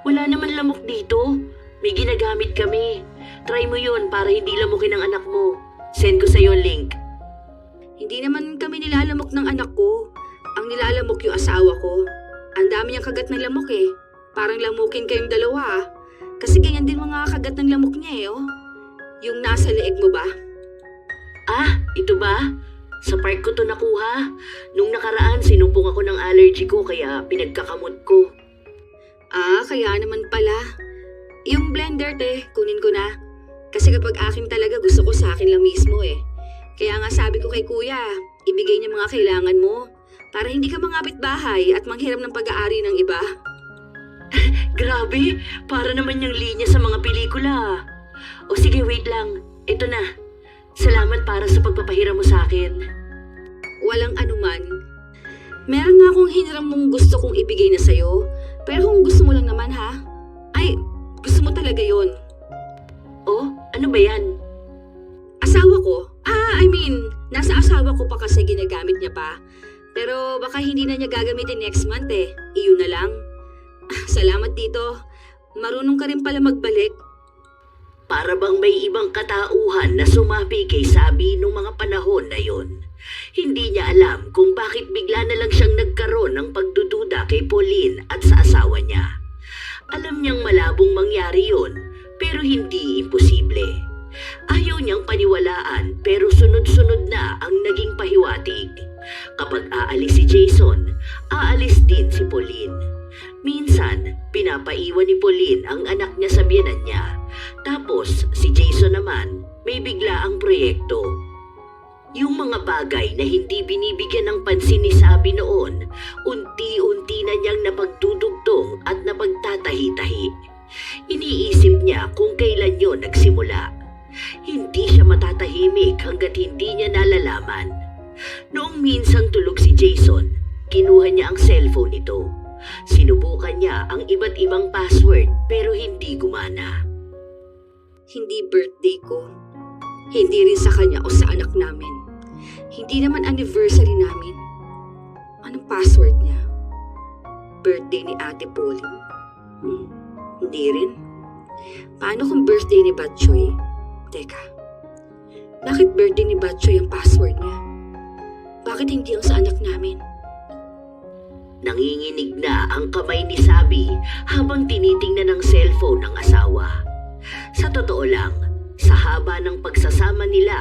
Wala naman lamok dito. May ginagamit kami. Try mo yun para hindi lamukin ang anak mo. Send ko sa'yo ang link. Hindi naman kami nilalamok ng anak ko. Ang nilalamok yung asawa ko. Ang dami niyang kagat ng lamok eh. Parang lamukin kayong dalawa. Kasi ganyan din mga kagat ng lamok niya eh, oh. Yung nasa leeg mo ba? Ah, ito ba? Sa park ko to nakuha. Nung nakaraan, sinumpong ako ng allergy ko kaya pinagkakamot ko. Ah, kaya naman pala. Yung blender, te, kunin ko na. Kasi kapag akin talaga, gusto ko sa akin lang mismo eh. Kaya nga sabi ko kay kuya, ibigay niya mga kailangan mo. Para hindi ka mangapit bahay at manghiram ng pag-aari ng iba. Grabe, para naman yung linya sa mga pelikula. O sige, wait lang. Ito na. Salamat para sa pagpapahiram mo sa akin. Walang anuman. Meron nga akong hiniram mong gusto kong ibigay na sa'yo. Pero kung gusto mo lang naman ha? Ay, gusto mo talaga yon. Oh, ano ba yan? Asawa ko? Nasa asawa ko pa kasi ginagamit niya pa. Pero baka hindi na niya gagamitin next month eh. Iyon na lang. Salamat dito. Marunong ka rin pala magbalik. Para bang may ibang katauhan na sumapi kay Sabi nung mga panahon na yon. Hindi niya alam kung bakit bigla na lang siyang nagkaroon ng pagdududa kay Pauline at sa asawa niya. Alam niyang malabong mangyari yon, pero hindi imposible. Ayaw niyang paniwalaan pero sunod-sunod na ang naging pahiwatig. Kapag aalis si Jason, aalis din si Pauline. Minsan, pinapaiwan ni Pauline ang anak niya sa biyenan niya. Tapos si Jason naman may biglaang proyekto. Yung mga bagay na hindi binibigyan ng pansin ni Sabi noon, unti-unti na niyang napagdudugtong at napagtatahi-tahi. Iniisip niya kung kailan yon nagsimula. Hindi siya matatahimik hanggat hindi niya nalalaman. Noong minsang tulog si Jason, kinuha niya ang cellphone nito. Sinubukan niya ang iba't ibang password pero hindi gumana. Hindi birthday ko. Hindi rin sa kanya o sa anak namin. Hindi naman anniversary namin. Anong password niya? Birthday ni Ate Pauline? Hindi rin. Paano kung birthday ni Batchoy? Teka, bakit birthday ni Batchoy ang password niya? Bakit hindi ang sa anak namin? Nanginginig na ang kamay ni Sabi habang tinitingnan ng cellphone ng asawa. Sa totoo lang, sa haba ng pagsasama nila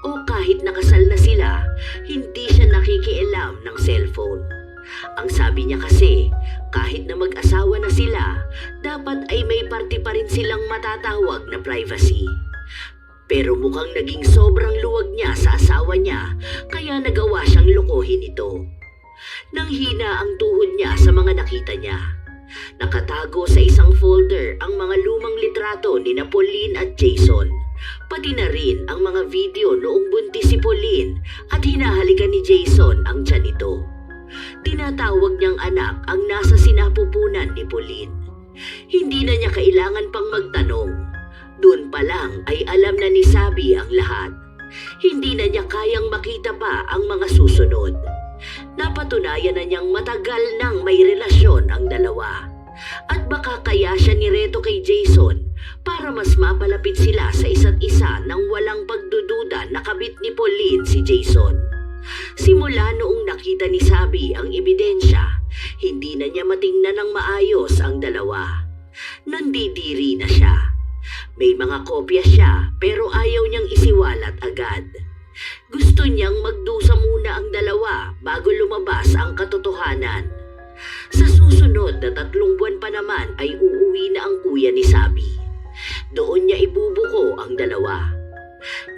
o kahit nakasal na sila, hindi siya nakikialam ng cellphone. Ang sabi niya kasi, kahit na mag-asawa na sila, dapat ay may parte pa rin silang matatawag na privacy. Pero mukhang naging sobrang luwag niya sa asawa niya, kaya nagawa siyang lokohin ito. Nanghina ang tuhod niya sa mga nakita niya. Nakatago sa isang folder ang mga lumang litrato ni Pauline at Jason, pati na rin ang mga video noong buntis si Pauline at hinahalikan ni Jason ang tiyan nito. Tinatawag niyang anak ang nasa sinapupunan ni Pauline. Hindi na niya kailangan pang magtanong. Doon pa lang ay alam na ni Sabi ang lahat. Hindi na niya kayang makita pa ang mga susunod. Napatunayan na niyang matagal nang may relasyon ang dalawa. At baka kaya siya nireto kay Jason para mas mapalapit sila sa isa't isa nang walang pagdududa na kabit ni Pauline si Jason. Simula noong nakita ni Sabi ang ebidensya, hindi na niya matingnan ng maayos ang dalawa. Nandidiri na siya. May mga kopya siya pero ayaw niyang isiwalat agad. Gusto niyang magdusa muna ang dalawa bago lumabas ang katotohanan. Sa susunod na 3 buwan pa naman ay uuwi na ang kuya ni Sabi. Doon niya ibubuko ang dalawa.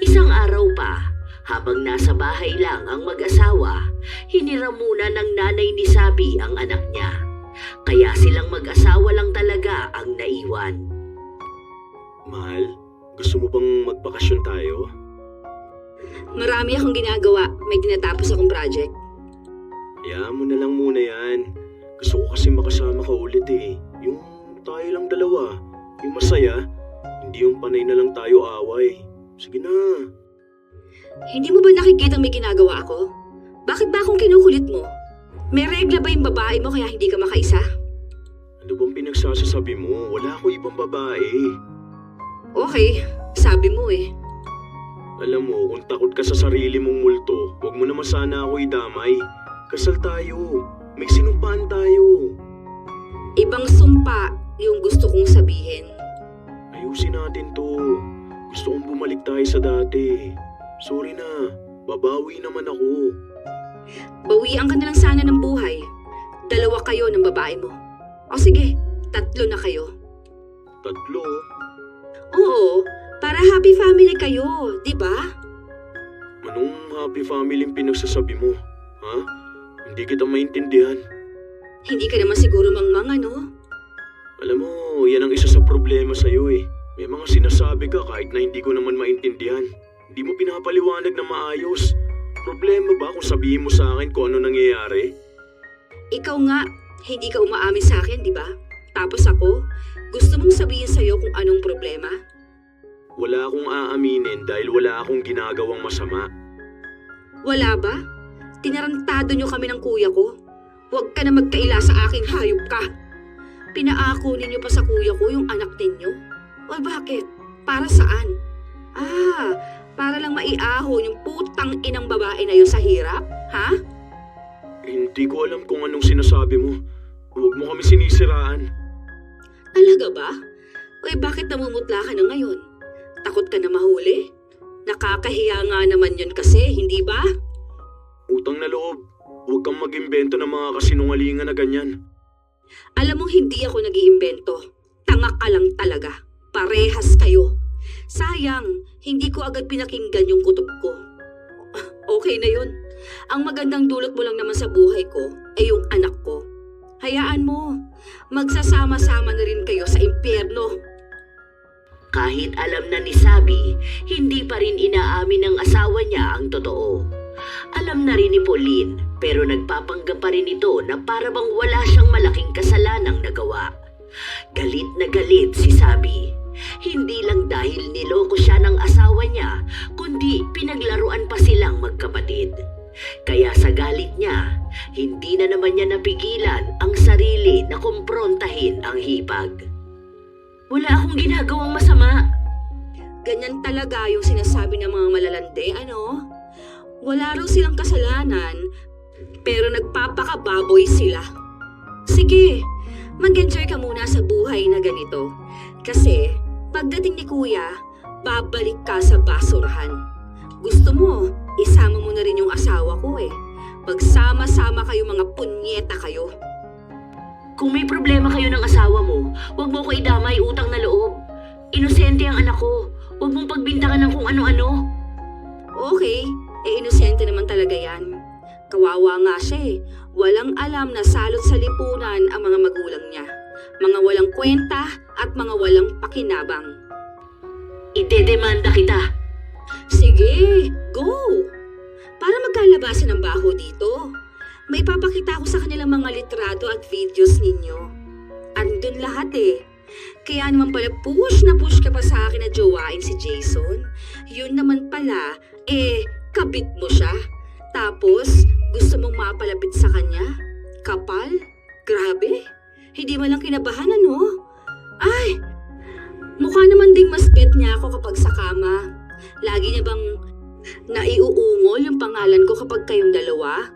Isang araw pa, habang nasa bahay lang ang mag-asawa, hiniram muna ng nanay ni Sabi ang anak niya. Kaya silang mag-asawa lang talaga ang naiwan. Mahal, gusto mo bang magbakasyon tayo? Marami akong ginagawa. May tinatapos akong project. Hayaan mo na lang muna yan. Gusto ko kasi makasama ka ulit eh. Yung tayo lang dalawa. Yung masaya. Hindi yung panay na lang tayo away. Sige na. Hindi mo ba nakikita may ginagawa ako? Bakit ba akong kinukulit mo? May regla ba yung babae mo kaya hindi ka makaisa? Ano bang pinagsasasabi mo? Wala ako ibang babae. Okay, sabi mo eh. Alam mo, kung takot ka sa sarili mong multo, huwag mo naman sana ako idamay. Kasal tayo. May sinumpaan tayo. Ibang sumpa yung gusto kong sabihin. Ayusin natin to. Gusto kong bumalik tayo sa dati. Sorry na. Babawi naman ako. Bawian ka na lang sana ng buhay. 2 kayo ng babae mo. O sige, 3 na kayo. 3? Oo, para happy family kayo, di ba? Anong happy family yung pinagsasabi mo? Ha? Hindi kita maintindihan. Hindi ka naman siguro mangmang no? Alam mo, yan ang isa sa problema sa'yo eh. May mga sinasabi ka kahit na hindi ko naman maintindihan. Hindi mo pinapaliwanag na maayos. Problema ba kung sabihin mo sa akin kung ano nangyayari? Ikaw nga, hindi ka umaamin sa akin, di ba? Tapos ako, gusto mong sabihin sa'yo kung anong problema? Wala akong aaminin dahil wala akong ginagawang masama. Wala ba? Tinarantado niyo kami ng kuya ko. Huwag ka na magkaila sa akin, hayop ka. Pinaako ninyo pa sa kuya ko yung anak ninyo? O bakit? Para saan? Para lang maiahon yung putang inang babae na yun sa hirap? Ha? Hindi ko alam kung anong sinasabi mo. Huwag mo kami sinisiraan. Talaga ba? O bakit namumutla ka na ngayon? Natatakot ka na mahuli? Nakakahiya nga naman yun kasi, hindi ba? Utang na loob. Huwag kang mag-imbento ng mga kasinungalingan na ganyan. Alam mo, hindi ako nag-iimbento. Tanga ka lang talaga. Parehas kayo. Sayang, hindi ko agad pinakinggan yung kutob ko. Okay na yun. Ang magandang dulot mo lang naman sa buhay ko ay yung anak ko. Hayaan mo, magsasama-sama na rin kayo sa impyerno. Kahit alam na ni Sabi, hindi pa rin inaamin ng asawa niya ang totoo. Alam na rin ni Pauline, pero nagpapanggap pa rin ito na para bang wala siyang malaking kasalanang nagawa. Galit na galit si Sabi. Hindi lang dahil niloko siya ng asawa niya, kundi pinaglaruan pa silang magkapatid. Kaya sa galit niya, hindi na naman niya napigilan ang sarili na kumprontahin ang hipag. Wala akong ginagawang masama. Ganyan talaga yung sinasabi ng mga malalande, ano? Wala raw silang kasalanan, pero nagpapakababoy sila. Sige, mag-enjoy ka muna sa buhay na ganito. Kasi, pagdating ni Kuya, babalik ka sa basurahan. Gusto mo, isama mo na rin yung asawa ko eh. Magsama-sama kayo, mga punyeta kayo. Kung may problema kayo ng asawa mo, huwag mo ko idamay, utang na loob. Inosente ang anak ko. Huwag mong pagbintangan ng kung ano-ano. Okay, inosente naman talaga yan. Kawawa nga siya eh. Walang alam na salot sa lipunan ang mga magulang niya. Mga walang kwenta at mga walang pakinabang. Idedemanda kita. Sige, go! Para magkalabasan ng baho dito. May papakita ko sa kanilang mga litrato at videos ninyo. Andun lahat eh. Kaya naman pala push ka pa sa akin na jowain si Jason. Yun naman pala, kabit mo siya. Tapos, gusto mong mapalapit sa kanya? Kapal? Grabe. Hindi mo lang kinabahan, ano? Ay, mukha naman ding mas bet niya ako kapag sa kama. Lagi niya bang naiuungol yung pangalan ko kapag kayong dalawa?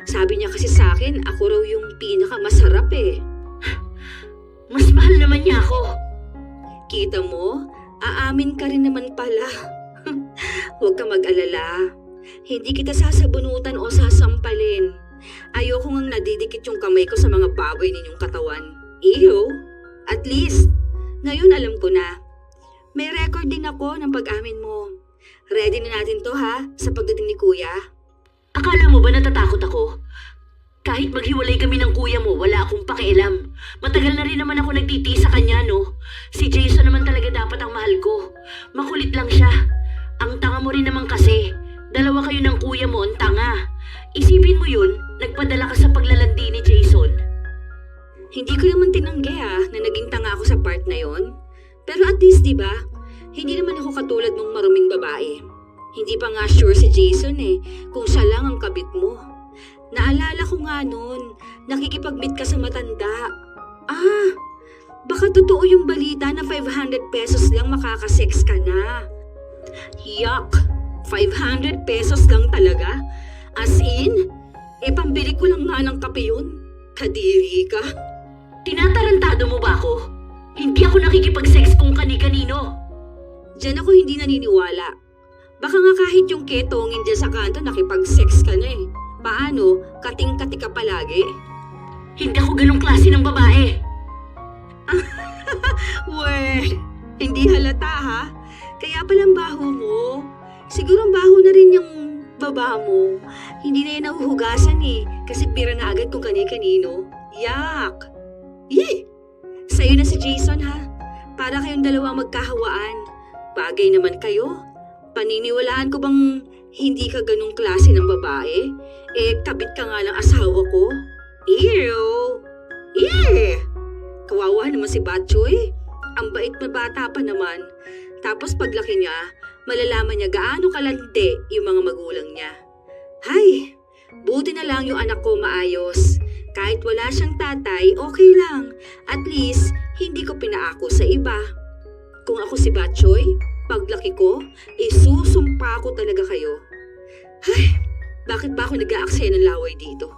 Sabi niya kasi sa akin, ako raw yung pinakamasarap eh. Mas mahal naman niya ako. Kita mo, aamin ka rin naman pala. Huwag ka mag-alala. Hindi kita sasabunutan o sasampalin. Ayoko ngang nadidikit yung kamay ko sa mga baboy ninyong katawan. Ew! At least, ngayon alam ko na. May record din ako ng pag-amin mo. Ready na natin to ha, sa pagdating ni Kuya. Akala mo ba natatakot ako? Kahit maghiwalay kami ng kuya mo, wala akong pakialam. Matagal na rin naman ako nagtitiis sa kanya, no? Si Jason naman talaga dapat ang mahal ko. Makulit lang siya. Ang tanga mo rin naman kasi. Dalawa kayo ng kuya mo, ang tanga. Isipin mo yun, nagpadala ka sa paglalandi ni Jason. Hindi ko naman tinanggi na naging tanga ako sa part na yon. Pero at least, di ba? Hindi naman ako katulad ng maruming babae. Hindi pa nga sure si Jason kung siya lang ang kabit mo. Naalala ko nga noon, nakikipag-meet ka sa matanda. Baka totoo yung balita na 500 pesos lang makakasex ka na. Yuck! 500 pesos lang talaga? As in? Pambili ko lang nga ng kape yun. Kadiri ka. Tinatarantado mo ba ako? Hindi ako nakikipag-sex kung kani-kanino. Diyan ako hindi naniniwala. Baka nga kahit yung ketongin dyan sa kanto nakipag-sex ka na eh. Paano? Kating-kati ka palagi? Hindi ako ganong klase ng babae. Weh, hindi halata ha? Kaya palang baho mo. Siguro baho na rin yung baba mo. Hindi na yan nahuhugasan kasi pira na agad kung kani-kanino. Yak! Yeh! Sa'yo na si Jason ha? Para kayong dalawa magkahawaan. Bagay naman kayo. Paniniwalaan ko bang hindi ka ganong klase ng babae? Kabit ka nga ng asawa ko. Ew! Yeah! Kawawa naman si Batchoy. Ang bait na bata pa naman. Tapos paglaki niya, malalaman niya gaano kalandi yung mga magulang niya. Hay! Buti na lang yung anak ko maayos. Kahit wala siyang tatay, okay lang. At least, hindi ko pinaako sa iba. Kung ako si Batchoy, paglaki ko, isusumpa ko talaga kayo. Ay, bakit ba ako nag-aaksaya ng laway dito?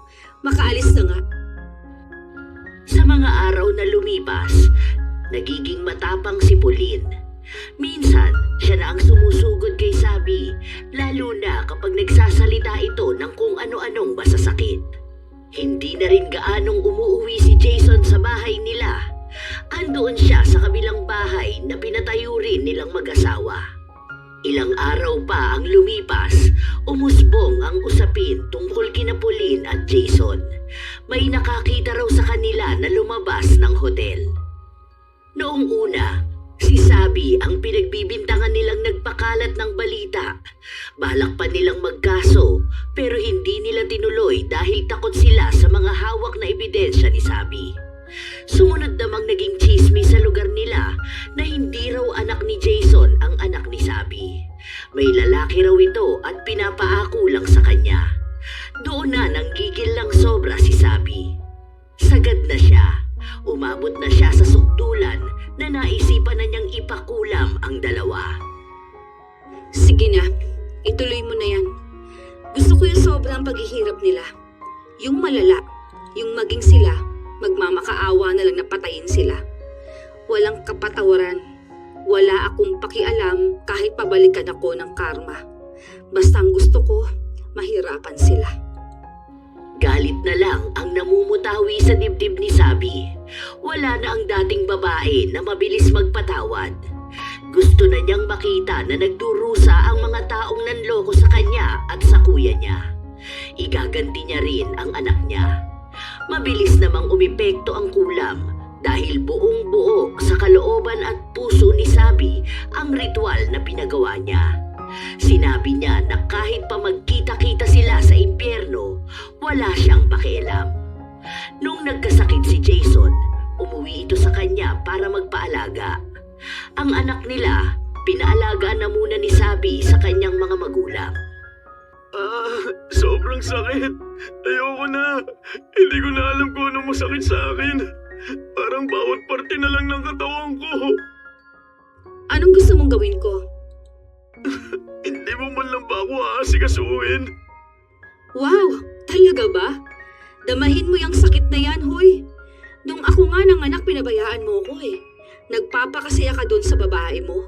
Makaalis na nga. Sa mga araw na lumipas, nagiging matapang si Pauline. Minsan, siya na ang sumusugod kay Sabi, lalo na kapag nagsasalita ito ng kung ano-anong masasakit. Hindi na rin gaanong umuuwi si Jason sa bahay nila. Andoon siya sa kabilang bahay na pinatayo rin nilang mag-asawa. Ilang araw pa ang lumipas, umusbong ang usapin tungkol kina Pauline at Jason. May nakakita raw sa kanila na lumabas ng hotel. Noong una, si Sabi ang pinagbibintangan nilang nagpakalat ng balita. Balak pa nilang magkaso pero hindi nila tinuloy dahil takot sila sa mga hawak na ebidensya ni Sabi. Sumunod namang naging chismis sa lugar nila na hindi raw anak ni Jason ang anak ni Sabi. May lalaki raw ito at pinapaako lang sa kanya. Doon na nanggigil lang sobra si Sabi. Sagad na siya. Umabot na siya sa sukdulan na naisipan na niyang ipakulam ang dalawa. Sige na, ituloy mo na yan. Gusto ko yung sobrang paghihirap nila. Yung malala, yung maging sila, magmamakaawa na lang na patayin sila. Walang kapatawaran. Wala akong pakialam kahit pabalikan ako ng karma. Basta ang gusto ko, mahirapan sila. Galit na lang ang namumutawi sa dibdib ni Sabi. Wala na ang dating babae na mabilis magpatawad. Gusto na niyang makita na nagdurusa ang mga taong nanloko sa kanya at sa kuya niya. Igaganti niya rin ang anak niya. Mabilis namang umepekto ang kulam dahil buong buo sa kalooban at puso ni Sabi ang ritual na pinagawa niya. Sinabi niya na kahit pa magkita-kita sila sa impyerno, wala siyang pakialam. Nung nagkasakit si Jason, umuwi ito sa kanya para magpaalaga. Ang anak nila, pinaalagaan na muna ni Sabi sa kanyang mga magulang. Sobrang sakit. Ayoko na. Hindi ko na alam kung anong masakit sa akin. Parang bawat parte na lang ng katawan ko. Anong gusto mong gawin ko? Hindi mo man lang ba ako aasikasuhin? Wow, talaga ba? Damahin mo yung sakit na yan, hoy. Nung ako nga nanganak, pinabayaan mo ko eh. Nagpapakasaya ka doon sa babae mo.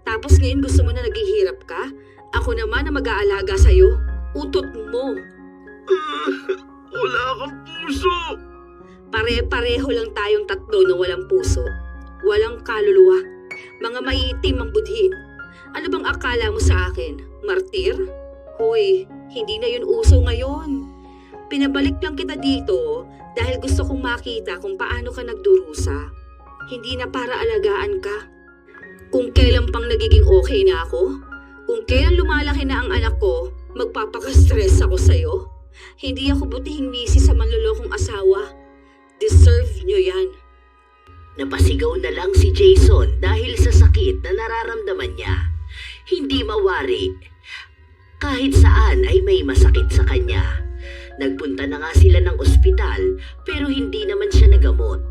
Tapos ngayon gusto mo na naghihirap ka? Ako naman na mag-aalaga sa'yo. Utot mo. Wala kang puso. Pare-pareho lang tayong tatlo na walang puso. Walang kaluluwa. Mga maiitim ang budhi. Ano bang akala mo sa akin? Martir? Hoy, hindi na yun uso ngayon. Pinabalik lang kita dito dahil gusto kong makita kung paano ka nagdurusa. Hindi na para alagaan ka. Kung kailan pang nagiging okay na ako, kung kailan lumalaki na ang anak ko, magpapaka-stress ako sa'yo. Hindi ako butihing misi sa manlolokong asawa. Deserve nyo yan. Napasigaw na lang si Jason dahil sa sakit na nararamdaman niya. Hindi mawari. Kahit saan ay may masakit sa kanya. Nagpunta na nga sila ng ospital pero hindi naman siya nagamot.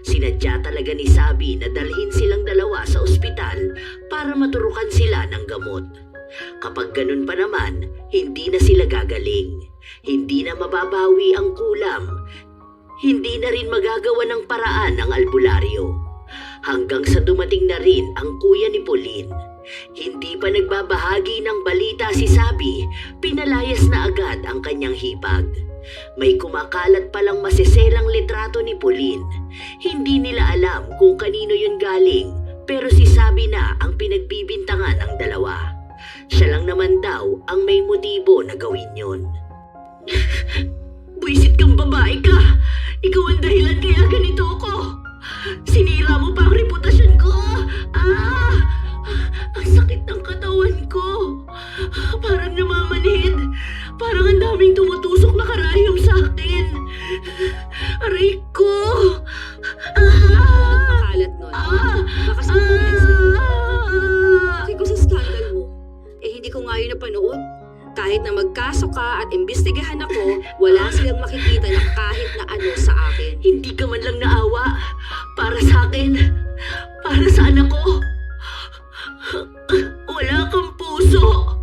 Sinadya talaga ni Sabi na dalhin silang dalawa sa ospital para maturukan sila ng gamot. Kapag ganun pa naman, hindi na sila gagaling. Hindi na mababawi ang kulam. Hindi na rin magagawa ng paraan ang albularyo. Hanggang sa dumating na rin ang kuya ni Pauline. Hindi pa nagbabahagi ng balita si Sabi, pinalayas na agad ang kanyang hipag. May kumakalat palang masiselang litrato ni Pauline. Hindi nila alam kung kanino yun galing, pero si Sabi na ang pinagbibintangan ang dalawa. Siya lang naman daw ang may motibo na gawin yun. Buisit kang babae ka! Ikaw ang dahilan kaya ganito ako! Sinira mo pa ang reputasyon ko! Ang sakit ng katawan ko! Parang namamanhid! Parang ang daming tumutusok na karayom sa akin! Aray ko! Magpakalat nun. Baka sumpulan sa'yo. Bakit ko sa skandal mo? Hindi ko nga yun napanood. Kahit na magkaso ka at imbestigahan ako, wala silang makikita na kahit na ano sa akin. Hindi ka man lang naawa para sa akin, para sa anak ko. Wala kang puso.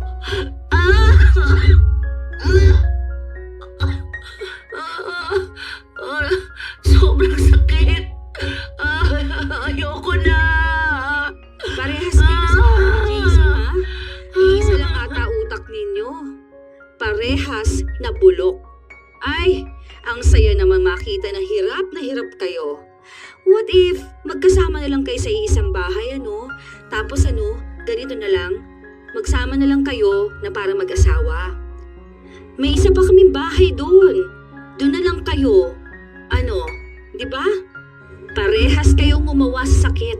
Sobrang sakit. Ayoko na. Parehas nga ahas na bulok. Ay, ang saya naman makita na hirap kayo. What if magkasama na lang kayo sa iisang bahay, ano? Tapos ganito na lang, magsama na lang kayo na para mag-asawa. May isa pa kaming bahay doon. Doon na lang kayo. Di ba? Parehas kayong gumawa sa sakit.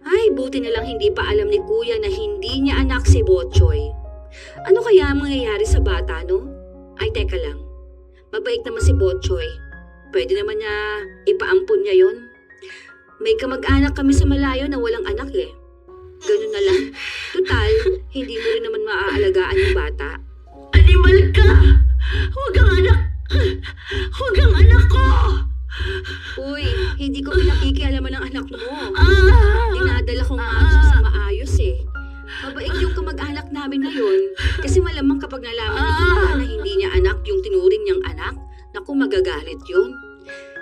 Ay, buti na lang hindi pa alam ni Kuya na hindi niya anak si Botchoy. Ano kaya ang mangyayari sa bata, no? Ay, teka lang. Mabait naman si Botchoy. Pwede naman niya ipaampun niya yon. May kamag-anak kami sa malayo na walang anak eh. Ganun na lang. Total, hindi mo rin naman maaalagaan yung bata. Animal ka! Huwag ang anak! Huwag ang anak ko! Uy, hindi ko pinakikialaman ng anak mo. Ah! Dinadala ko nga siya sa maayos eh. Mabait yung kamag-anak namin ngayon. Kasi malamang kapag nalaman ni Kuya na hindi niya anak yung tinuring niyang anak, naku magagalit yun.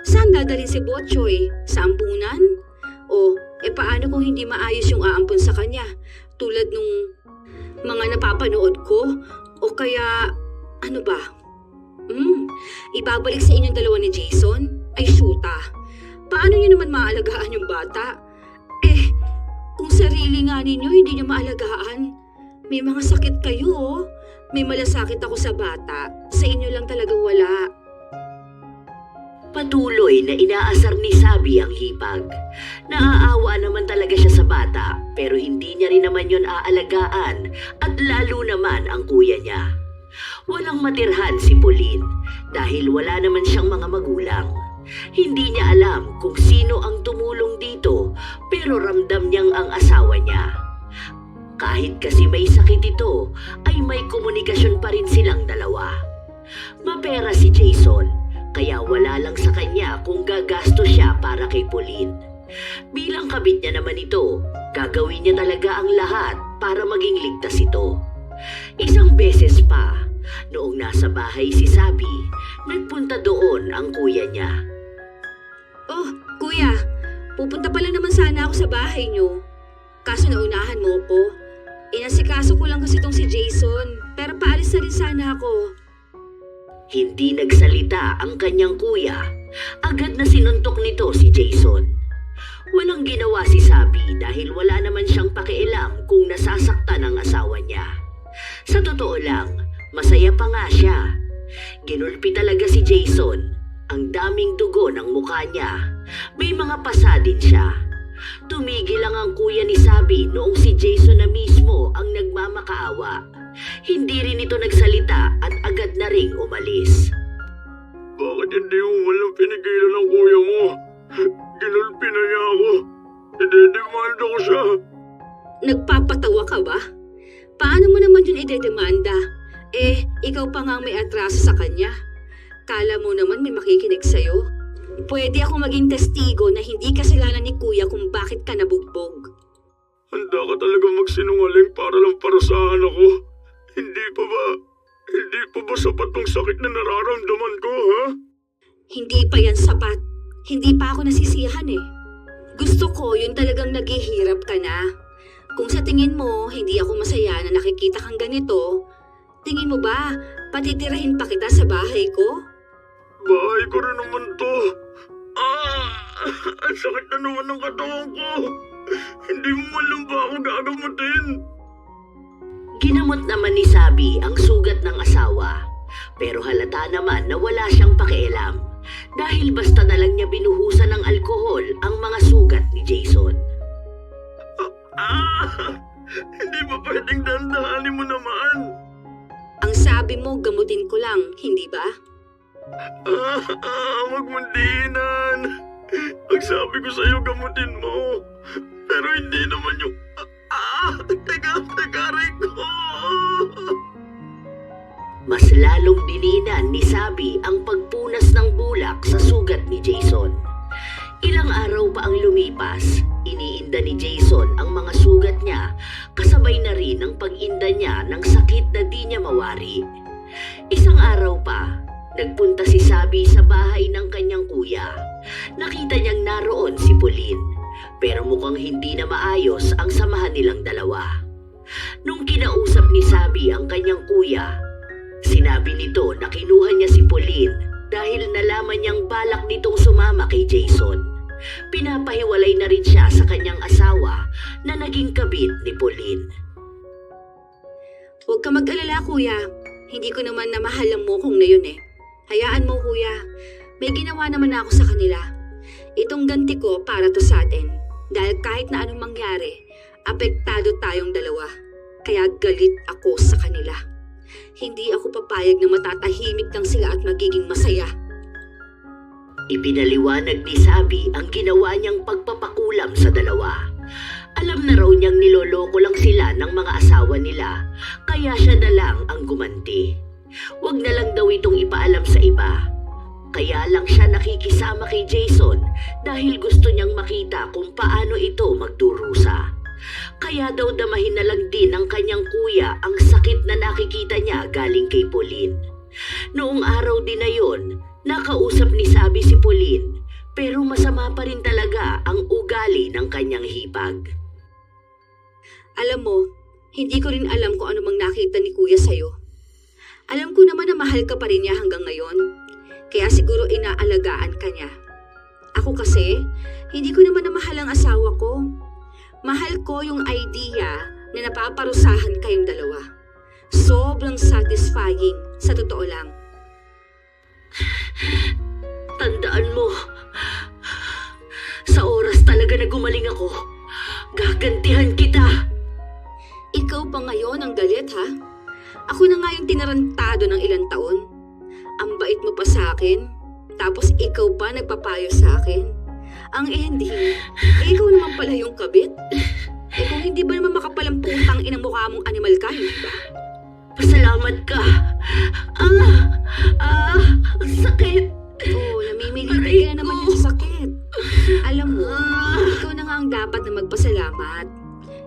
Saan dadalhin si Botchoy? Sa ampunan? O, paano kung hindi maayos yung aampun sa kanya? Tulad nung mga napapanood ko? O kaya, ano ba? Ibabalik sa inyong dalawa ni Jason? Ay, shoota. Paano niyo naman maalagaan yung bata? Kung sarili nga ninyo, hindi niyo maalagaan. May mga sakit kayo, oh. May malasakit ako sa bata. Sa inyo lang talagang wala. Patuloy na inaasar ni Sabi ang hipag. Naaawa naman talaga siya sa bata, pero hindi niya rin naman yon aalagaan at lalo naman ang kuya niya. Walang matirhan si Pauline dahil wala naman siyang mga magulang. Hindi niya alam kung sino ang tumulong dito pero ramdam niyang ang asawa niya. Kahit kasi may sakit ito, ay may komunikasyon pa rin silang dalawa. Mapera si Jason, kaya wala lang sa kanya kung gagasto siya para kay Pauline. Bilang kabit niya naman ito, gagawin niya talaga ang lahat para maging ligtas ito. Isang beses pa, noong nasa bahay si Sabi, nagpunta doon ang kuya niya. Oh, Kuya, pupunta pala naman sana ako sa bahay niyo. Kaso naunahan mo ko. Inasikaso ko lang kasi tong si Jason, pero paalis na rin sana ako. Hindi nagsalita ang kanyang kuya. Agad na sinuntok nito si Jason. Walang ginawa si Sabi dahil wala naman siyang pakialam kung nasasaktan ang asawa niya. Sa totoo lang, masaya pa nga siya. Ginulpi talaga si Jason. Ang daming dugo ng mukha niya. May mga pasa din siya. Tumigil lang ang kuya ni Sabi noong si Jason na mismo ang nagmamakaawa. Hindi rin ito nagsalita at agad na ring umalis. Bakit hindi mo walang pinigilan ng kuya mo? Ginulpi na niya ako. Idedemanda ko siya. Nagpapatawa ka ba? Paano mo naman yun idedemanda? Ikaw pa nga may atraso sa kanya. Kala mo naman may makikinig sa'yo? Pwede ako maging testigo na hindi kasalanan ni Kuya kung bakit ka nabugbog. Handa ka talaga magsinungaling para lang parusahan ako. Hindi pa ba sapat tong sakit na nararamdaman ko, ha? Hindi pa yan sapat. Hindi pa ako nasisiyahan eh. Gusto ko yun talagang naghihirap ka na. Kung sa tingin mo hindi ako masaya na nakikita kang ganito, tingin mo ba patitirahin pa kita sa bahay ko? Bahay ko rin naman to. Ang sakit na naman ng katawan ko. Hindi mo man lang ba ako gagamutin? Ginamot naman ni Sabi ang sugat ng asawa. Pero halata naman na wala siyang pakialam. Dahil basta na lang niya binuhusan ng alkohol ang mga sugat ni Jason. Hindi ba pwedeng dandahanin mo naman? Ang sabi mo gamutin ko lang, hindi ba? Wag mong diinan. Ang sabi ko sa'yo gamutin mo. Pero hindi naman yung... Taga-aray ko. Mas lalong dininan ni Sabi ang pagpunas ng bulak sa sugat ni Jason. Ilang araw pa ang lumipas, iniinda ni Jason ang mga sugat niya kasabay na rin ang pag-inda niya ng sakit na di niya mawari. Isang araw pa, nagpunta si Sabi sa bahay ng kanyang kuya. Nakita niyang naroon si Pauline, pero mukhang hindi na maayos ang samahan nilang dalawa. Nung kinausap ni Sabi ang kanyang kuya, Sinabi nito na kinuha niya si Pauline dahil nalaman niyang balak nitong sumama kay Jason. Pinapahiwalay na rin siya sa kanyang asawa na naging kabit ni Pauline. Huwag ka mag-alala, kuya. Hindi ko naman na mahal ang mukong na yun eh. Hayaan mo, kuya. May ginawa naman ako sa kanila. Itong ganti ko para to sa atin. Dahil kahit na anong mangyari, apektado tayong dalawa. Kaya galit ako sa kanila. Hindi ako papayag na matatahimik lang sila at magiging masaya. Ipinaliwanag ni Sabi ang ginawa niyang pagpapakulam sa dalawa. Alam na raw niyang niloloko lang sila ng mga asawa nila, kaya siya na lang ang gumanti. Huwag na lang daw itong ipaalam sa iba. Kaya lang siya nakikisama kay Jason dahil gusto niyang makita kung paano ito magdurusa. Kaya daw damahin na lang din ng kanyang kuya ang sakit na nakikita niya galing kay Pauline. Noong araw din na yon, nakausap ni Sabi si Pauline, pero masama pa rin talaga ang ugali ng kanyang hipag. Alam mo, hindi ko rin alam kung ano mang nakita ni kuya sa'yo. Alam ko naman na mahal ka pa rin niya hanggang ngayon. Kaya siguro inaalagaan ka niya. Ako kasi, hindi ko naman na mahal ang asawa ko. Mahal ko yung idea na napaparusahan kayong dalawa. Sobrang satisfying, sa totoo lang. Tandaan mo, sa oras talaga na gumaling ako, gagantihan kita. Ikaw pa ngayon ang galit, ha? Ako na nga yung tinarantado ng ilang taon. Ang bait mo pa sa akin, tapos ikaw pa nagpapayo sa akin. Ang ending, ikaw naman pala yung kabit. Kung hindi ba naman makapalang putang inang mukha mong animal ka, hindi ba? Pasalamat ka. Ang sakit. Oo, namimiliti ka na naman yung sakit. Alam mo, ikaw na nga ang dapat na magpasalamat.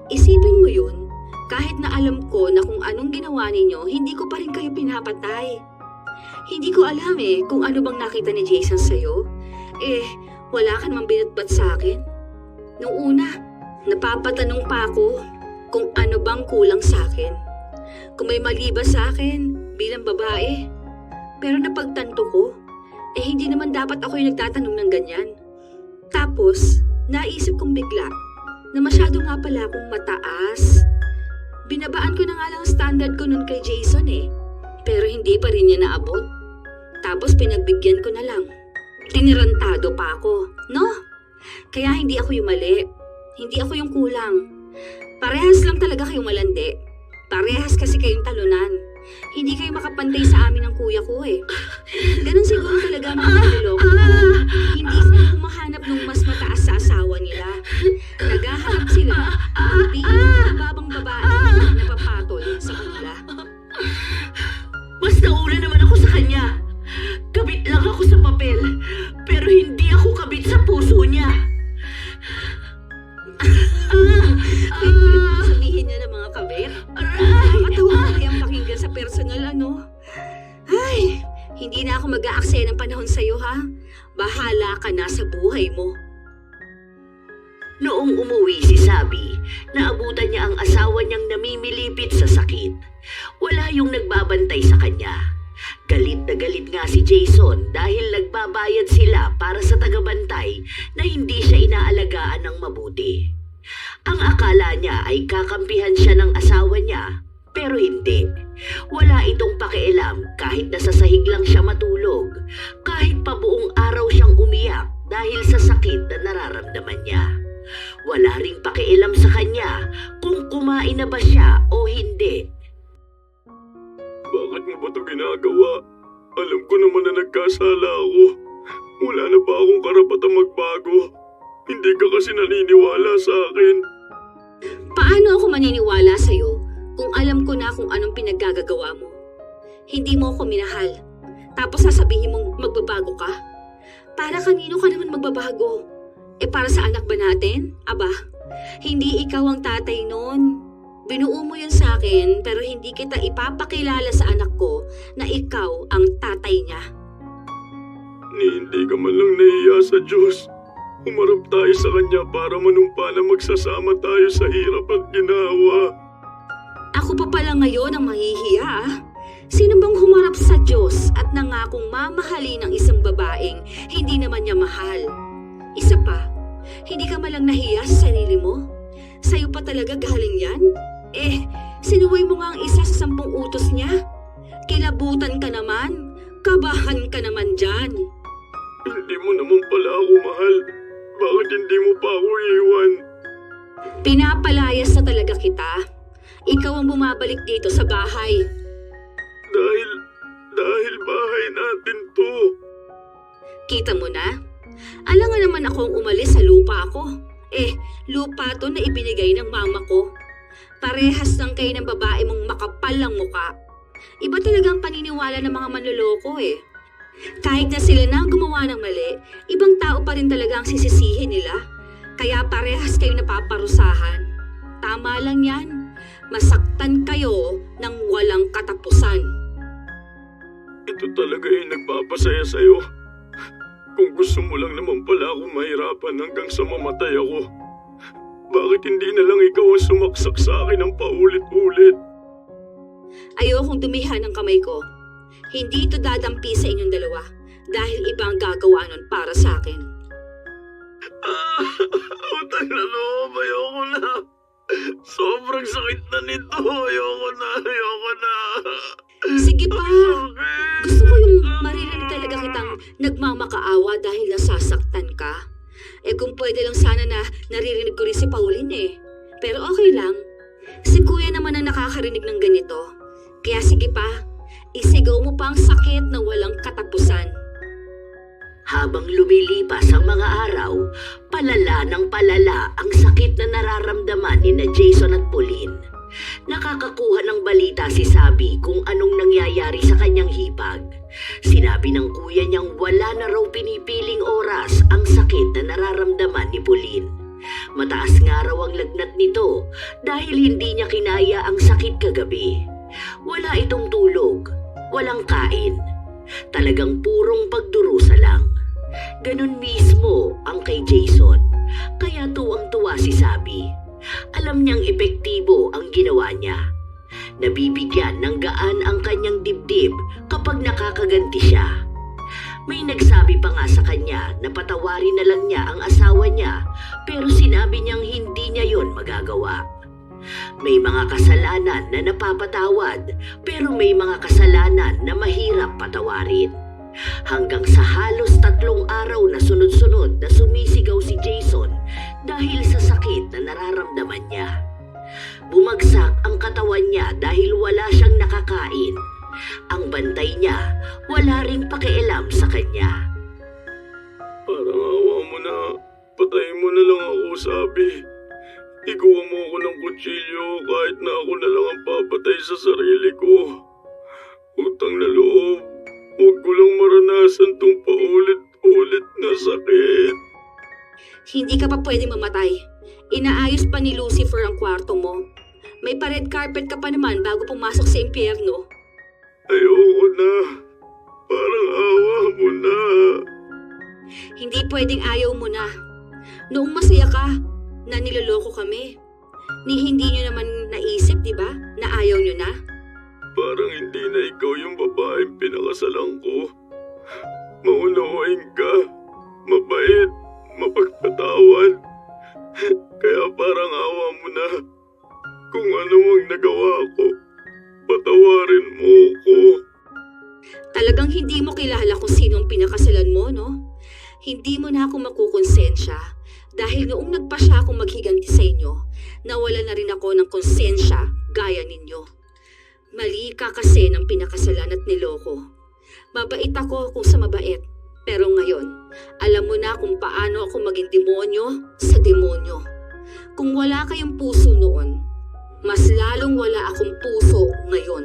Isipin mo yun, kahit na alam ko na kung anong ginawa ninyo, hindi ko pa rin kayo pinapatay. Hindi ko alam kung ano bang nakita ni Jason sa'yo. Wala ka namang binatbat sa akin. Noong una, napapatanong pa ako kung ano bang kulang sa akin. Kung may mali ba sa akin bilang babae. Pero napagtanto ko, hindi naman dapat ako yung nagtatanong ng ganyan. Tapos, naisip kong bigla na masyado nga pala akong mataas. Binabaan ko na nga lang ang standard ko nun kay Jason pero hindi pa rin niya naabot. Tapos pinagbigyan ko na lang. Tinirantado pa ako, no? Kaya hindi ako yung mali. Hindi ako yung kulang. Parehas lang talaga kayong malandi. Parehas kasi kayong talunan. Hindi kayo makapantay sa amin ng kuya ko Ganun siguro talaga ang mga niloloko. Hindi sila humahanap ng mas mataas sa asawa nila. Naghahanap sila ng pinakababang babae na papatol sa kanila. Mas nauna naman ako sa kanya. Kabit lang ako sa papel, pero hindi ako kabit sa puso niya. Kaya sabihin niya ng mga kabit. Nakakatawa na kayang pakinggan sa personal, Ay, hindi na ako mag-aaksaya ng panahon sa'yo, ha? Bahala ka na sa buhay mo. Noong umuwi si Sabi, naabutan niya ang asawa niyang namimilipit sa sakit. Wala yung nagbabantay sa kanya. Galit na galit nga si Jason dahil nagbabayad sila para sa tagabantay na hindi siya inaalagaan ng mabuti. Ang akala niya ay kakampihan siya ng asawa niya, pero hindi. Wala itong pakialam kahit nasa sahig lang siya matulog, kahit pa buong araw siyang umiyak dahil sa sakit na nararamdaman niya. Wala ring pakialam sa kanya kung kumain na ba siya o hindi. Bakit mo ba ito ginagawa? Alam ko naman na nagkasala ako. Wala na ba akong karapatang magbago? Hindi ka kasi naniniwala sa akin. Paano ako maniniwala sa'yo kung alam ko na kung anong pinaggagawa mo? Hindi mo ako minahal. Tapos sasabihin mong magbabago ka? Para kanino ka naman magbabago? Para sa anak ba natin? Aba, hindi ikaw ang tatay nun. Binuo mo yun sa akin pero hindi kita ipapakilala sa anak ko na ikaw ang tatay niya. Hindi ka man lang nahiya sa Diyos. Umarap tayo sa Kanya para manumpa na magsasama tayo sa hirap at ginawa. Ako pa pala ngayon ang mahihiya. Sino bang humarap sa Diyos at nangakong mamahalin ng isang babaeng hindi naman niya mahal? Isa pa, hindi ka malang nahiya sa sarili mo? Sa'yo pa talaga galing yan? Sinuway mo nga ang isa sa 10 utos niya. Kilabutan ka naman, kabahan ka naman dyan. Hindi mo naman pala ako mahal. Bakit hindi mo pa ako iwan? Pinapalayas na talaga kita. Ikaw ang bumabalik dito sa bahay. Dahil bahay natin to. Kita mo na? Alangan naman akong umalis sa lupa ko. Lupa to na ibinigay ng mama ko. Parehas lang kayo ng babae mong makapal ang muka. Iba talagang paniniwala ng mga manloloko Kahit na sila na ang gumawa ng mali, ibang tao pa rin talaga ang sisisihin nila. Kaya parehas kayo napaparusahan. Tama lang yan. Masaktan kayo ng walang katapusan. Ito talaga yung nagpapasaya sa'yo. Kung gusto mo lang naman pala ako mahirapan hanggang sa mamatay ako, bakit hindi na lang ikaw ang sumaksak sa akin ng paulit-ulit? Ayokong dumihan ng kamay ko. Hindi ito dadampi sa inyong dalawa dahil ibang gagawa nun para sa akin. Utang na loob, ayoko na. Sobrang sakit na nito. Ayoko na. Sige pa. Gusto ko yung maririnig talaga kitang nagmamakaawa dahil nasasaktan ka. Kung pwede lang sana na naririnig ko rin si Pauline Pero okay lang. Si Kuya naman ang nakakarinig ng ganito. Kaya sige pa, isigaw mo pa ang sakit na walang katapusan. Habang lumilipas ang mga araw, palala ng palala ang sakit na nararamdaman ni na Jason at Pauline. Nakakakuha ng balita si Sabi kung anong nangyayari sa kanyang hipag. Sinabi ng kuya niyang wala na raw pinipiling oras ang sakit na nararamdaman ni Pauline. Mataas nga raw ang lagnat nito dahil hindi niya kinaya ang sakit kagabi. Wala itong tulog, walang kain. Talagang purong pagdurusa lang. Ganun mismo ang kay Jason. Kaya tuwang-tuwa si Sabi. Alam niyang epektibo ang ginawa niya. Nabibigyan ng gaan ang kanyang dibdib kapag nakakaganti siya. May nagsabi pa nga sa kanya na patawarin na lang niya ang asawa niya, pero sinabi niyang hindi niya yon magagawa. May mga kasalanan na napapatawad, pero may mga kasalanan na mahirap patawarin. Hanggang sa halos 3 araw na sunod-sunod na sumisigaw si Jason dahil sa sakit na nararamdaman niya. Bumagsak ang katawan niya dahil wala siyang nakakain. Ang bantay niya, wala ring pakialam sa kanya. Parang awa mo na. Patayin mo na lang ako, Sabi. Ikuha mo ako ng kutsilyo kahit na ako na lang ang papatay sa sarili ko. Utang na loob. Huwag ko lang maranasan tong paulit-ulit na sakit. Hindi ka pa pwedeng mamatay. Inaayos pa ni Lucifer ang kwarto mo. May pa-red carpet ka pa naman bago pumasok sa impyerno. Ayoko na. Parang awa mo na. Hindi pwedeng ayaw mo na. Noong masaya ka, na niloloko kami. Hindi nyo naman naisip, di ba, na ayaw nyo na? Parang hindi na ikaw yung babaeng pinakasalan ko. Maunawain ka, mabait, mapagpatawad. Kaya parang awa mo na. Kung ano ang nagawa ko, patawarin mo ko. Talagang hindi mo kilala kung sino ang pinakasalan mo, no? Hindi mo na ako makukonsensya dahil noong nagpasya akong maghiganti sa inyo, nawala na rin ako ng konsensya gaya ninyo. Mali ka kasi ng pinakasalan at niloko. Mabait ako kung sa mabait, pero ngayon, alam mo na kung paano ako maging demonyo sa demonyo. Kung wala kayong puso noon, mas lalong wala akong puso ngayon.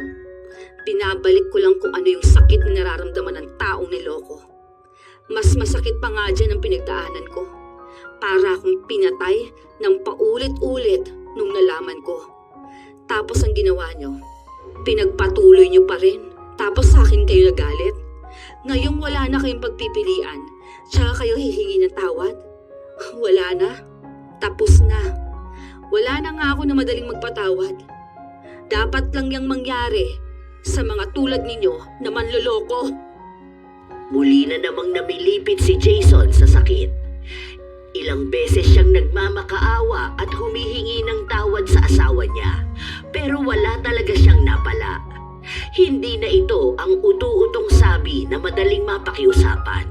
Pinabalik ko lang kung ano yung sakit na nararamdaman ng taong niloko. Mas masakit pa nga dyan ang pinagdaanan ko. Para akong pinatay ng paulit-ulit nung nalaman ko. Tapos ang ginawa nyo, pinagpatuloy nyo pa rin. Tapos sa akin kayo nagalit. Ngayong wala na kayong pagpipilian, tsaka kayo hihingi ng tawad. Wala na. Tapos na. Wala na nga ako na madaling magpatawad. Dapat lang yang mangyari sa mga tulad ninyo na manloloko. Muli na namang namilipit si Jason sa sakit. Ilang beses siyang nagmamakaawa at humihingi ng tawad sa asawa niya, pero wala talaga siyang napala. Hindi na ito ang utu-utong sabi na madaling mapakiusapan.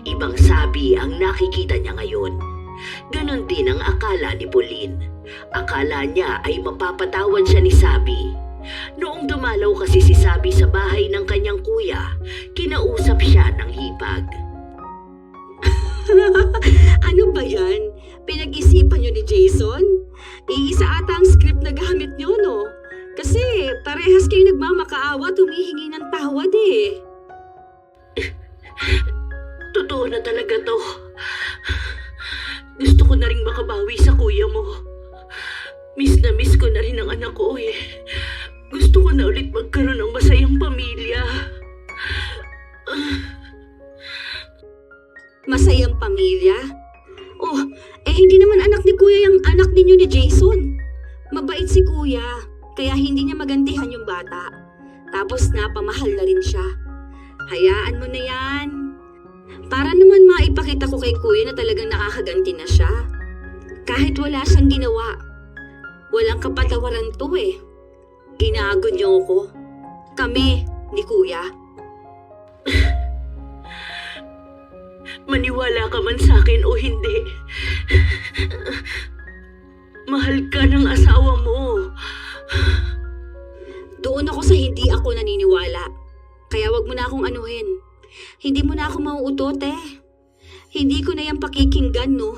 Ibang sabi ang nakikita niya ngayon. Ganon din ang akala ni Pauline. Akala niya ay mapapatawad siya ni Sabi. Noong dumalaw kasi si Sabi sa bahay ng kanyang kuya, kinausap siya ng hipag. Ano ba yan? Pinag-isipan nyo ni Jason? Iisa ata ang script na gamit nyo, no? Kasi parehas kayo nagmamakaawa at humihingi ng tawad eh. Totoo na talaga to. Gusto ko na rin makabawi sa kuya mo. Miss na miss ko na rin ang anak ko eh. Gusto ko na ulit magkaroon ng masayang pamilya. Masayang pamilya? Oh, hindi naman anak ni kuya yung anak ninyo ni Jason. Mabait si kuya, kaya hindi niya magantihan yung bata. Tapos napamahal na rin siya. Hayaan mo na yan. Para naman maipakita ko kay kuya na talagang nakakaganti na siya. Kahit wala siyang ginawa. Walang kapatawaran to eh. Ginago niyo ko. Kami ni kuya. Maniwala ka man sa akin o hindi. Mahal ka ng asawa mo. Doon ako sa hindi ako naniniwala. Kaya wag mo na akong anuhin. Hindi mo na ako mauutot eh. Hindi ko na yan pakikinggan, no?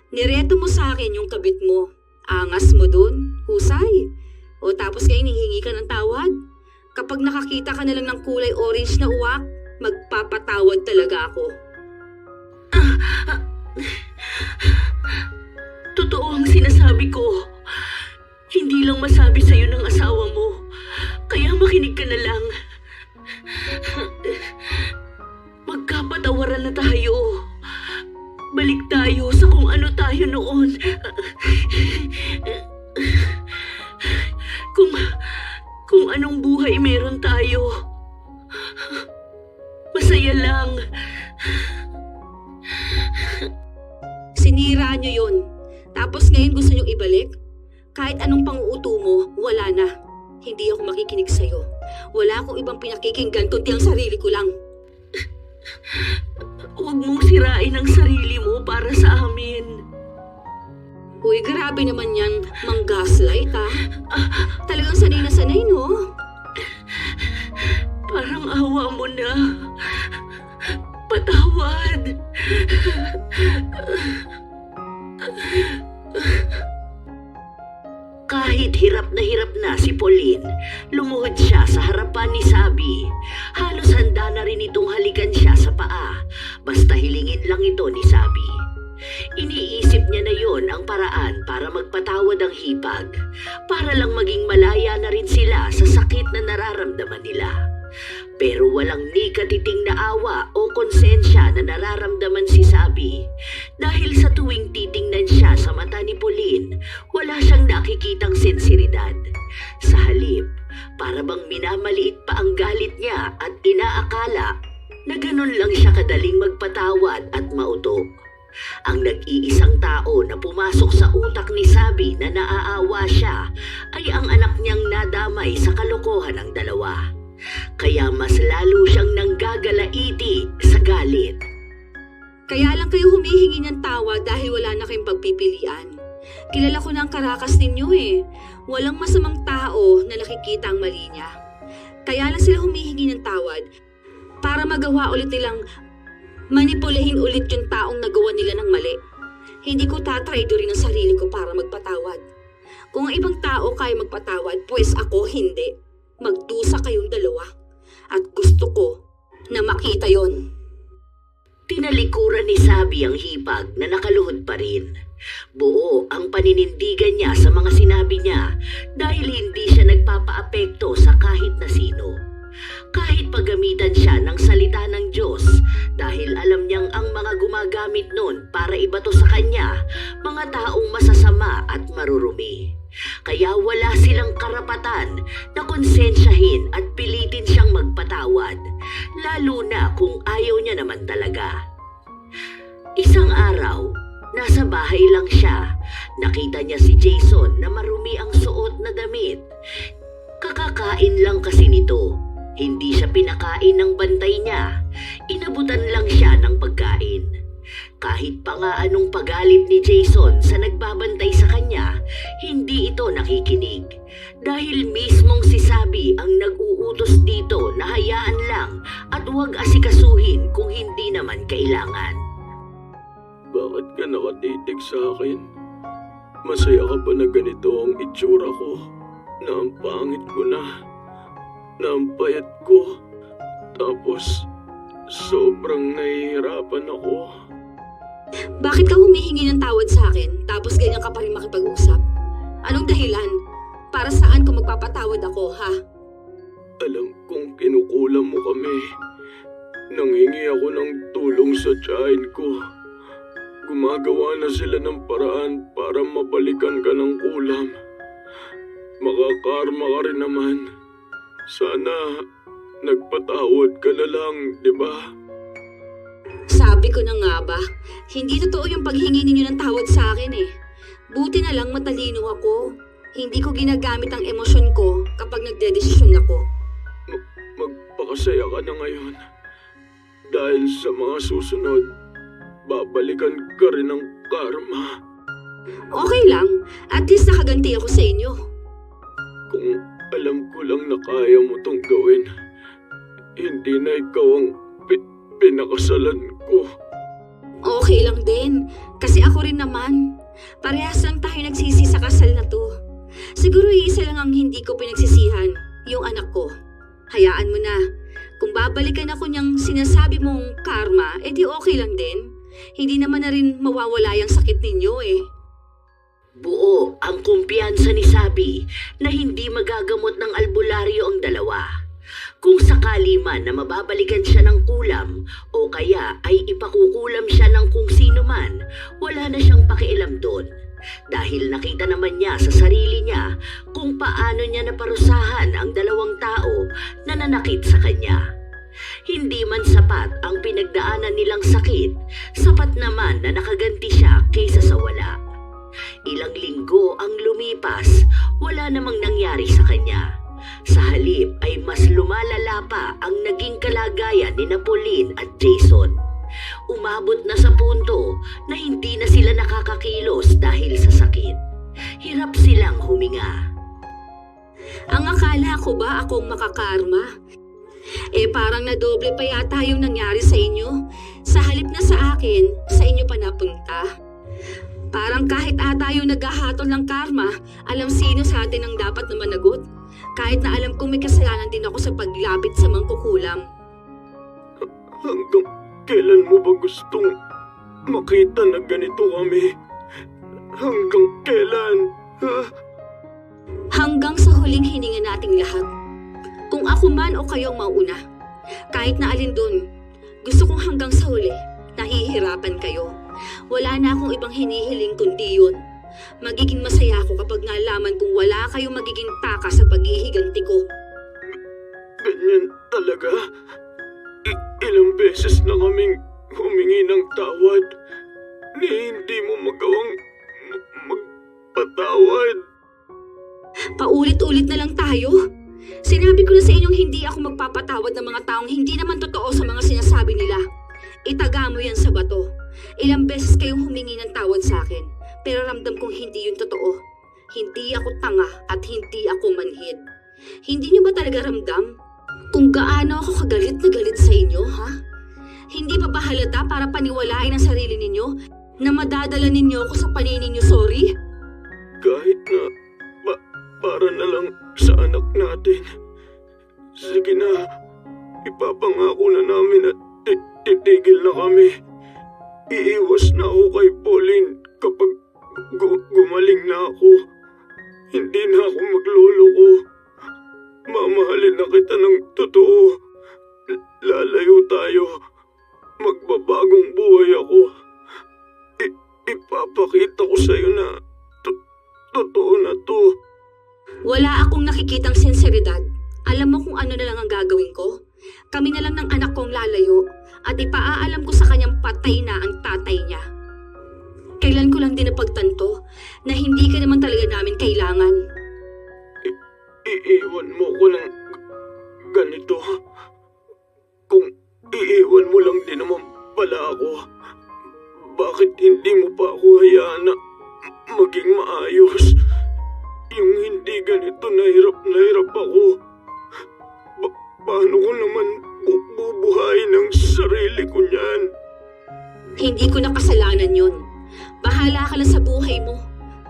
Nireto mo sa akin yung kabit mo. Angas mo dun, husay. O tapos ngayon hihingi ka ng tawad. Kapag nakakita ka na lang ng kulay orange na uwak, magpapatawad talaga ako. Totoo ang sinasabi ko. Hindi lang masabi sa'yo ng asawa mo. Kaya makinig ka na lang. Magkapatawaran na tayo. Balik tayo sa kung ano tayo noon. Kung anong buhay meron tayo. Masaya lang. Sinira nyo yun. Tapos ngayon gusto nyo ibalik? Kahit anong pang-uuto mo, wala na. Hindi ako makikinig sa'yo. Wala akong ibang pinakikinggan kundi ang sarili ko lang. Huwag mong sirain ang sarili mo para sa amin. Uy, grabe naman yan, mang-gaslight ha. Talagang sanay na sanay, no? Parang awa mo na. Patawad. Kahit hirap na si Pauline, lumuhod siya sa harapan ni Sabi. Halos handa na rin itong halikan siya sa paa, basta hilingin lang ito ni Sabi. Iniisip niya na yon ang paraan para magpatawad ang hipag, para lang maging malaya na rin sila sa sakit na nararamdaman nila. Pero walang ni katiting na awa o konsensya na nararamdaman si Sabi. Dahil sa tuwing titingnan siya sa mata ni Pauline, wala siyang nakikitang sinseridad. Sa halip, para bang minamaliit pa ang galit niya at inaakala na ganun lang siya kadaling magpatawad at mauto. Ang nag-iisang tao na pumasok sa utak ni Sabi na naaawa siya ay ang anak niyang nadamay sa kalokohan ng dalawa. Kaya mas lalo siyang nanggagalaiti sa galit. Kaya lang kayo humihingi ng tawad dahil wala na kayong pagpipilian. Kilala ko na ang karakas ninyo eh. Walang masamang tao na nakikita ang mali niya. Kaya lang sila humihingi ng tawad para magawa ulit nilang manipulahin ulit yung taong nagawa nila ng mali. Hindi ko tatraydorin ang sarili ko para magpatawad. Kung ang ibang tao kaya magpatawad, pues ako hindi. Magdusa kayong dalawa. At gusto ko na makita yon. Tinalikuran ni Sabi ang hipag na nakaluhod pa rin. Buo ang paninindigan niya sa mga sinabi niya dahil hindi siya nagpapaapekto sa kahit na sino. Kahit paggamitan siya ng salita ng Diyos dahil alam niyang ang mga gumagamit nun para ibato sa kanya, mga taong masasama at marurumi. Kaya wala silang karapatan na konsensyahin at pilitin siyang magpatawad, lalo na kung ayaw niya naman talaga. Isang araw, nasa bahay lang siya. Nakita niya si Jason na marumi ang suot na damit. Kakakain lang kasi nito. Hindi siya pinakain ng bantay niya. Inabutan lang siya ng pagkain. Kahit pa nga anong pagalit ni Jason sa nagbabantay sa kanya, hindi ito nakikinig. Dahil mismong si Sabi ang nag-uutos dito na hayaan lang at huwag asikasuhin kung hindi naman kailangan. Bakit ka nakatitig sa akin? Masaya ka ba na ganito ang itsura ko? Na ang pangit ko na ang payat ko. Tapos, sobrang nahihirapan ako. Bakit ka humihingi ng tawad sa akin tapos ganyan ka pa rin makipag-usap? Anong dahilan? Para saan ko magpapatawad ako, ha? Alam kong kinukulam mo kami. Nanghingi ako ng tulong sa tiyahin ko. Gumagawa na sila ng paraan para mabalikan ka ng kulam. Makakarma ka rin naman. Sana nagpatawad ka na lang, di ba? Sabi ko na nga ba, hindi totoo yung paghingi ninyo ng tawad sa akin eh. Buti na lang matalino ako. Hindi ko ginagamit ang emosyon ko kapag nagdedesisyon ako. Magpakasaya ka na ngayon. Dahil sa mga susunod, babalikan ka rin ng karma. Okay lang, at least nakaganti ako sa inyo. Kung alam ko lang na kaya mo tong gawin, hindi na ikaw ang pinakasalan ko. Okay lang din, kasi ako rin naman. Parehas lang tayo nagsisi sa kasal na to. Siguro isa lang ang hindi ko pinagsisihan, yung anak ko. Hayaan mo na. Kung babalikan ako niyang sinasabi mong karma, edi okay lang din. Hindi naman na rin mawawala yung sakit ninyo eh. Buo ang kumpiyansa ni Sabi na hindi magagamot ng albularyo ang dalawa. Kung sakali man na mababalikan siya ng kulam o kaya ay ipakukulam siya ng kung sino man, wala na siyang pakialam doon. Dahil nakita naman niya sa sarili niya kung paano niya naparusahan ang dalawang tao na nanakit sa kanya. Hindi man sapat ang pinagdaanan nilang sakit, sapat naman na nakaganti siya kaysa sa wala. Ilang linggo ang lumipas, wala namang nangyari sa kanya. Sa halip ay mas lumalala pa ang naging kalagayan ni Pauline at Jason. Umabot na sa punto na hindi na sila nakakakilos dahil sa sakit. Hirap silang huminga. Ang akala ko ba akong makakarma? Parang nadoble pa yata yung nangyari sa inyo. Sa halip na sa akin, sa inyo pa napunta. Parang kahit ata yung naghahatol ng karma, alam sino sa atin ang dapat na managot. Kahit na alam kong may kasalanan din ako sa paglapit sa mangkukulam. Hanggang kailan mo ba gustong makita na ganito kami? Hanggang kailan? Ha? Hanggang sa huling hininga nating lahat. Kung ako man o kayo ang mauna, kahit na alin dun, gusto kong hanggang sa huli, nahihirapan kayo. Wala na akong ibang hinihiling kundi yun. Magiging masaya ako kapag nalaman kung wala kayong magiging taka sa paghihiganti ko. Ganyan talaga? Ilang beses na kaming humingi ng tawad. Hindi mo magawang magpatawad. Paulit-ulit na lang tayo. Sinabi ko na sa inyong hindi ako magpapatawad ng mga taong hindi naman totoo sa mga sinasabi nila. Itaga mo yan sa bato. Ilang beses kayong humingi ng tawad sa akin, pero ramdam kong hindi yun totoo. Hindi ako tanga at hindi ako manhid. Hindi niyo ba talaga ramdam kung gaano ako kagalit na galit sa inyo, ha? Hindi pa ba halata para paniwalain ang sarili ninyo na madadala ninyo ako sa paningin niyo sorry? Kahit na para na lang sa anak natin. Sige na, ipapangako na namin at titigil na kami. Iiwas na ako kay Pauline kapag gumaling na ako. Hindi na ako magloloko. Mamahalin na kita ng totoo. Lalayo tayo. Magbabagong buhay ako. Ipapakita ko sa'yo na totoo na to. Wala akong nakikitang sinseridad. Alam mo kung ano na lang ang gagawin ko? Kami na lang ng anak kong lalayo at ipaaalam ko sa kanyang patay na ang tatay niya. Kailan ko lang din napagtanto na hindi ka naman talaga namin kailangan. Iiwan mo ko ng ganito. Kung iiwan mo lang din naman pala ako, bakit hindi mo pa ako hayaan na maging maayos? Yung hindi ganito na hirap ako. Paano ko naman bubuhayin ang sarili ko niyan? Hindi ko na kasalanan yun. Bahala ka lang sa buhay mo.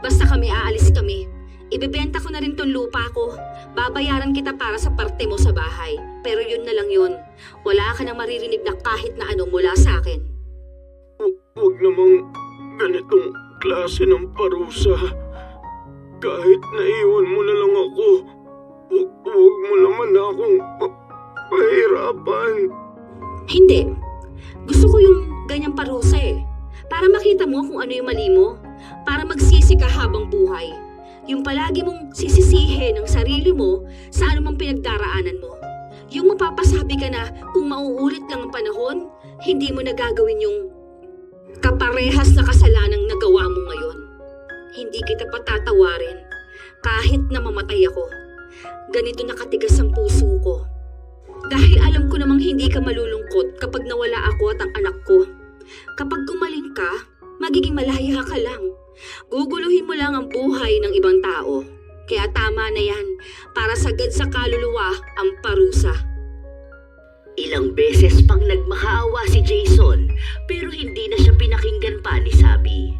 Basta aalis kami. Ibebenta ko na rin tong lupa ko. Babayaran kita para sa parte mo sa bahay. Pero yun na lang yun. Wala ka nang maririnig na kahit na ano mula sa akin. Huwag namang ganitong klase ng parusa. Kahit naiwan mo na lang ako, huwag mo naman akong pahirapan. Hindi. Gusto ko yung ganyang parusa eh. Para makita mo kung ano yung mali mo. Para magsisi ka habang buhay. Yung palagi mong sisisihin ang sarili mo sa anumang pinagdaraanan mo. Yung mapapasabi ka na kung mauulit lang ang panahon, hindi mo nagagawin yung kaparehas na kasalanang nagawa mo ngayon. Hindi kita patatawarin kahit na mamatay ako. Ganito nakatigas ang puso ko. Dahil alam ko namang hindi ka malulungkot kapag nawala ako at ang anak ko. Kapag gumaling ka, magiging malaya ka lang. Guguluhin mo lang ang buhay ng ibang tao. Kaya tama na yan, para sagad sa kaluluwa ang parusa. Ilang beses pang nagmakaawa si Jason pero hindi na siya pinakinggan pa ni Sabi.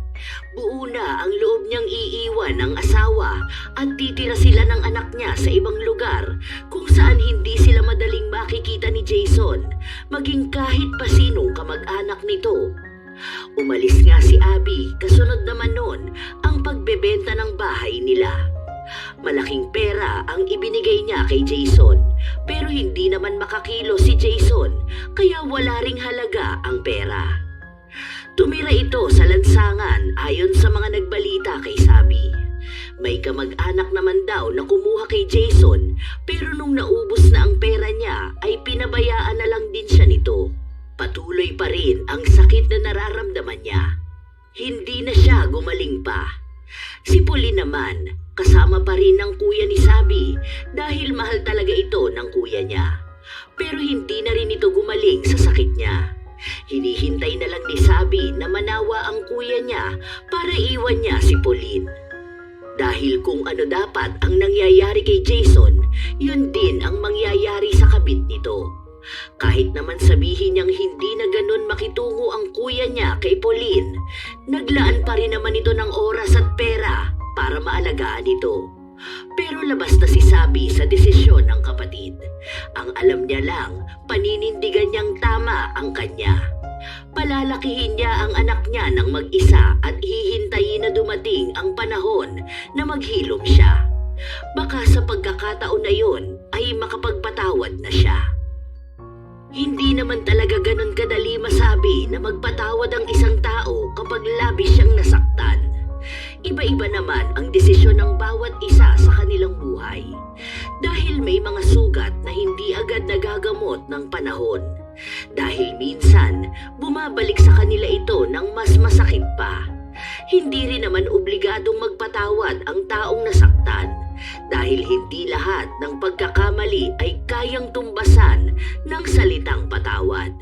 Buo na ang loob niyang iiwan ang asawa at titira sila ng anak niya sa ibang lugar kung saan hindi sila madaling makikita ni Jason, maging kahit pa sinong kamag-anak nito. Umalis nga si Abby, kasunod naman nun ang pagbebenta ng bahay nila. Malaking pera ang ibinigay niya kay Jason pero hindi naman makakilo si Jason kaya wala ring halaga ang pera. Tumira ito sa lansangan ayon sa mga nagbalita kay Sabi. May kamag-anak naman daw na kumuha kay Jason pero nung naubos na ang pera niya ay pinabayaan na lang din siya nito. Patuloy pa rin ang sakit na nararamdaman niya. Hindi na siya gumaling pa. Si Pauline naman, kasama pa rin ng kuya ni Sabi dahil mahal talaga ito ng kuya niya. Pero hindi na rin ito gumaling sa sakit niya. Hinihintay na lang ni Sabi na manawa ang kuya niya para iwan niya si Pauline. Dahil kung ano dapat ang nangyayari kay Jason, yun din ang mangyayari sa kabit nito. Kahit naman sabihin niyang hindi na ganun makitungo ang kuya niya kay Pauline, naglaan pa rin naman ito ng oras at pera para maalagaan ito. Pero labas na si Sabi sa desisyon ng kapatid. Ang alam niya lang, paninindigan niyang tama ang kanya. Palalakihin niya ang anak niya ng mag-isa at hihintayin na dumating ang panahon na maghilom siya. Baka sa pagkakataon na yon ay makapagpatawad na siya. Hindi naman talaga ganun kadali masabi na magpatawad ang isang tao kapag labis siyang nasaktan. Iba-iba naman ang desisyon ng bawat isa sa kanilang buhay. Dahil may mga sugat na hindi agad nagagamot ng panahon. Dahil minsan, bumabalik sa kanila ito ng mas masakit pa. Hindi rin naman obligadong magpatawad ang taong nasaktan. Dahil hindi lahat ng pagkakamali ay kayang tumbasan ng salitang patawad.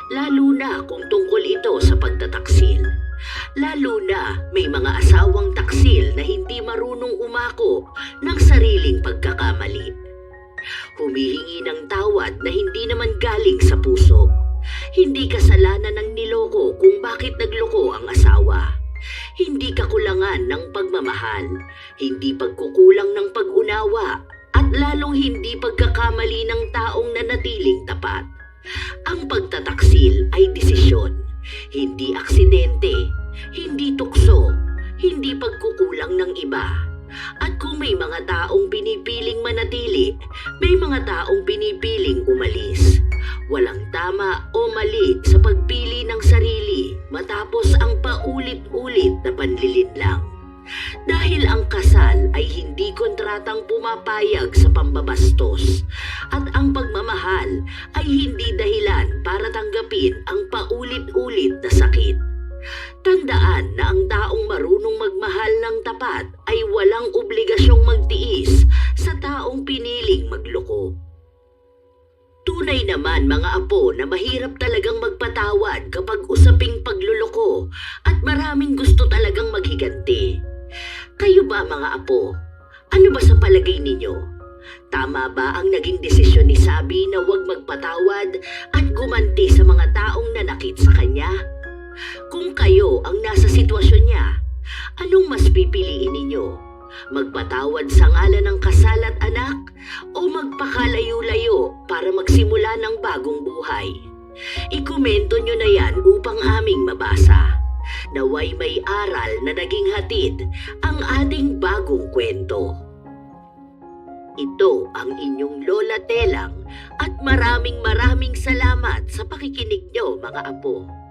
Lalo na kung tungkol ito sa pagtataksil. Lalo na may mga asawang taksil na hindi marunong umako ng sariling pagkakamali. Humihingi ng tawad na hindi naman galing sa puso. Hindi kasalanan ng niloko kung bakit nagloko ang asawa. Hindi kakulangan ng pagmamahal, hindi pagkukulang ng pag-unawa, at lalong hindi pagkakamali ng taong nanatiling tapat. Ang pagtataksil ay desisyon, hindi aksidente, hindi tukso, hindi pagkukulang ng iba. At kung may mga taong pinipiling manatili, may mga taong pinipiling umalis. Walang tama o mali sa pagpili ng sarili matapos ang paulit-ulit na panlilinlang. Dahil ang kasal ay hindi kontratang pumapayag sa pambabastos at ang pagmamahal ay hindi dahilan para tanggapin ang paulit-ulit na sakit. Tandaan na ang taong marunong magmahal ng tapat ay walang obligasyong magtiis sa taong piniling magloko. Tunay naman mga apo na mahirap talagang magpatawad kapag usaping pagluloko at maraming gusto talagang maghiganti. Kayo ba mga apo? Ano ba sa palagay ninyo? Tama ba ang naging desisyon ni Sabi na huwag magpatawad at gumanti sa mga taong nanakit sa kanya? Kung kayo ang nasa sitwasyon niya, anong mas pipiliin ninyo? Magpatawad sa ngalan ng kasal at anak o magpakalayo-layo para magsimula ng bagong buhay? Ikomento nyo na yan upang aming mabasa. Naway may aral na naging hatid ang ating bagong kwento. Ito ang inyong Lola Telang at maraming salamat sa pakikinig nyo mga apo.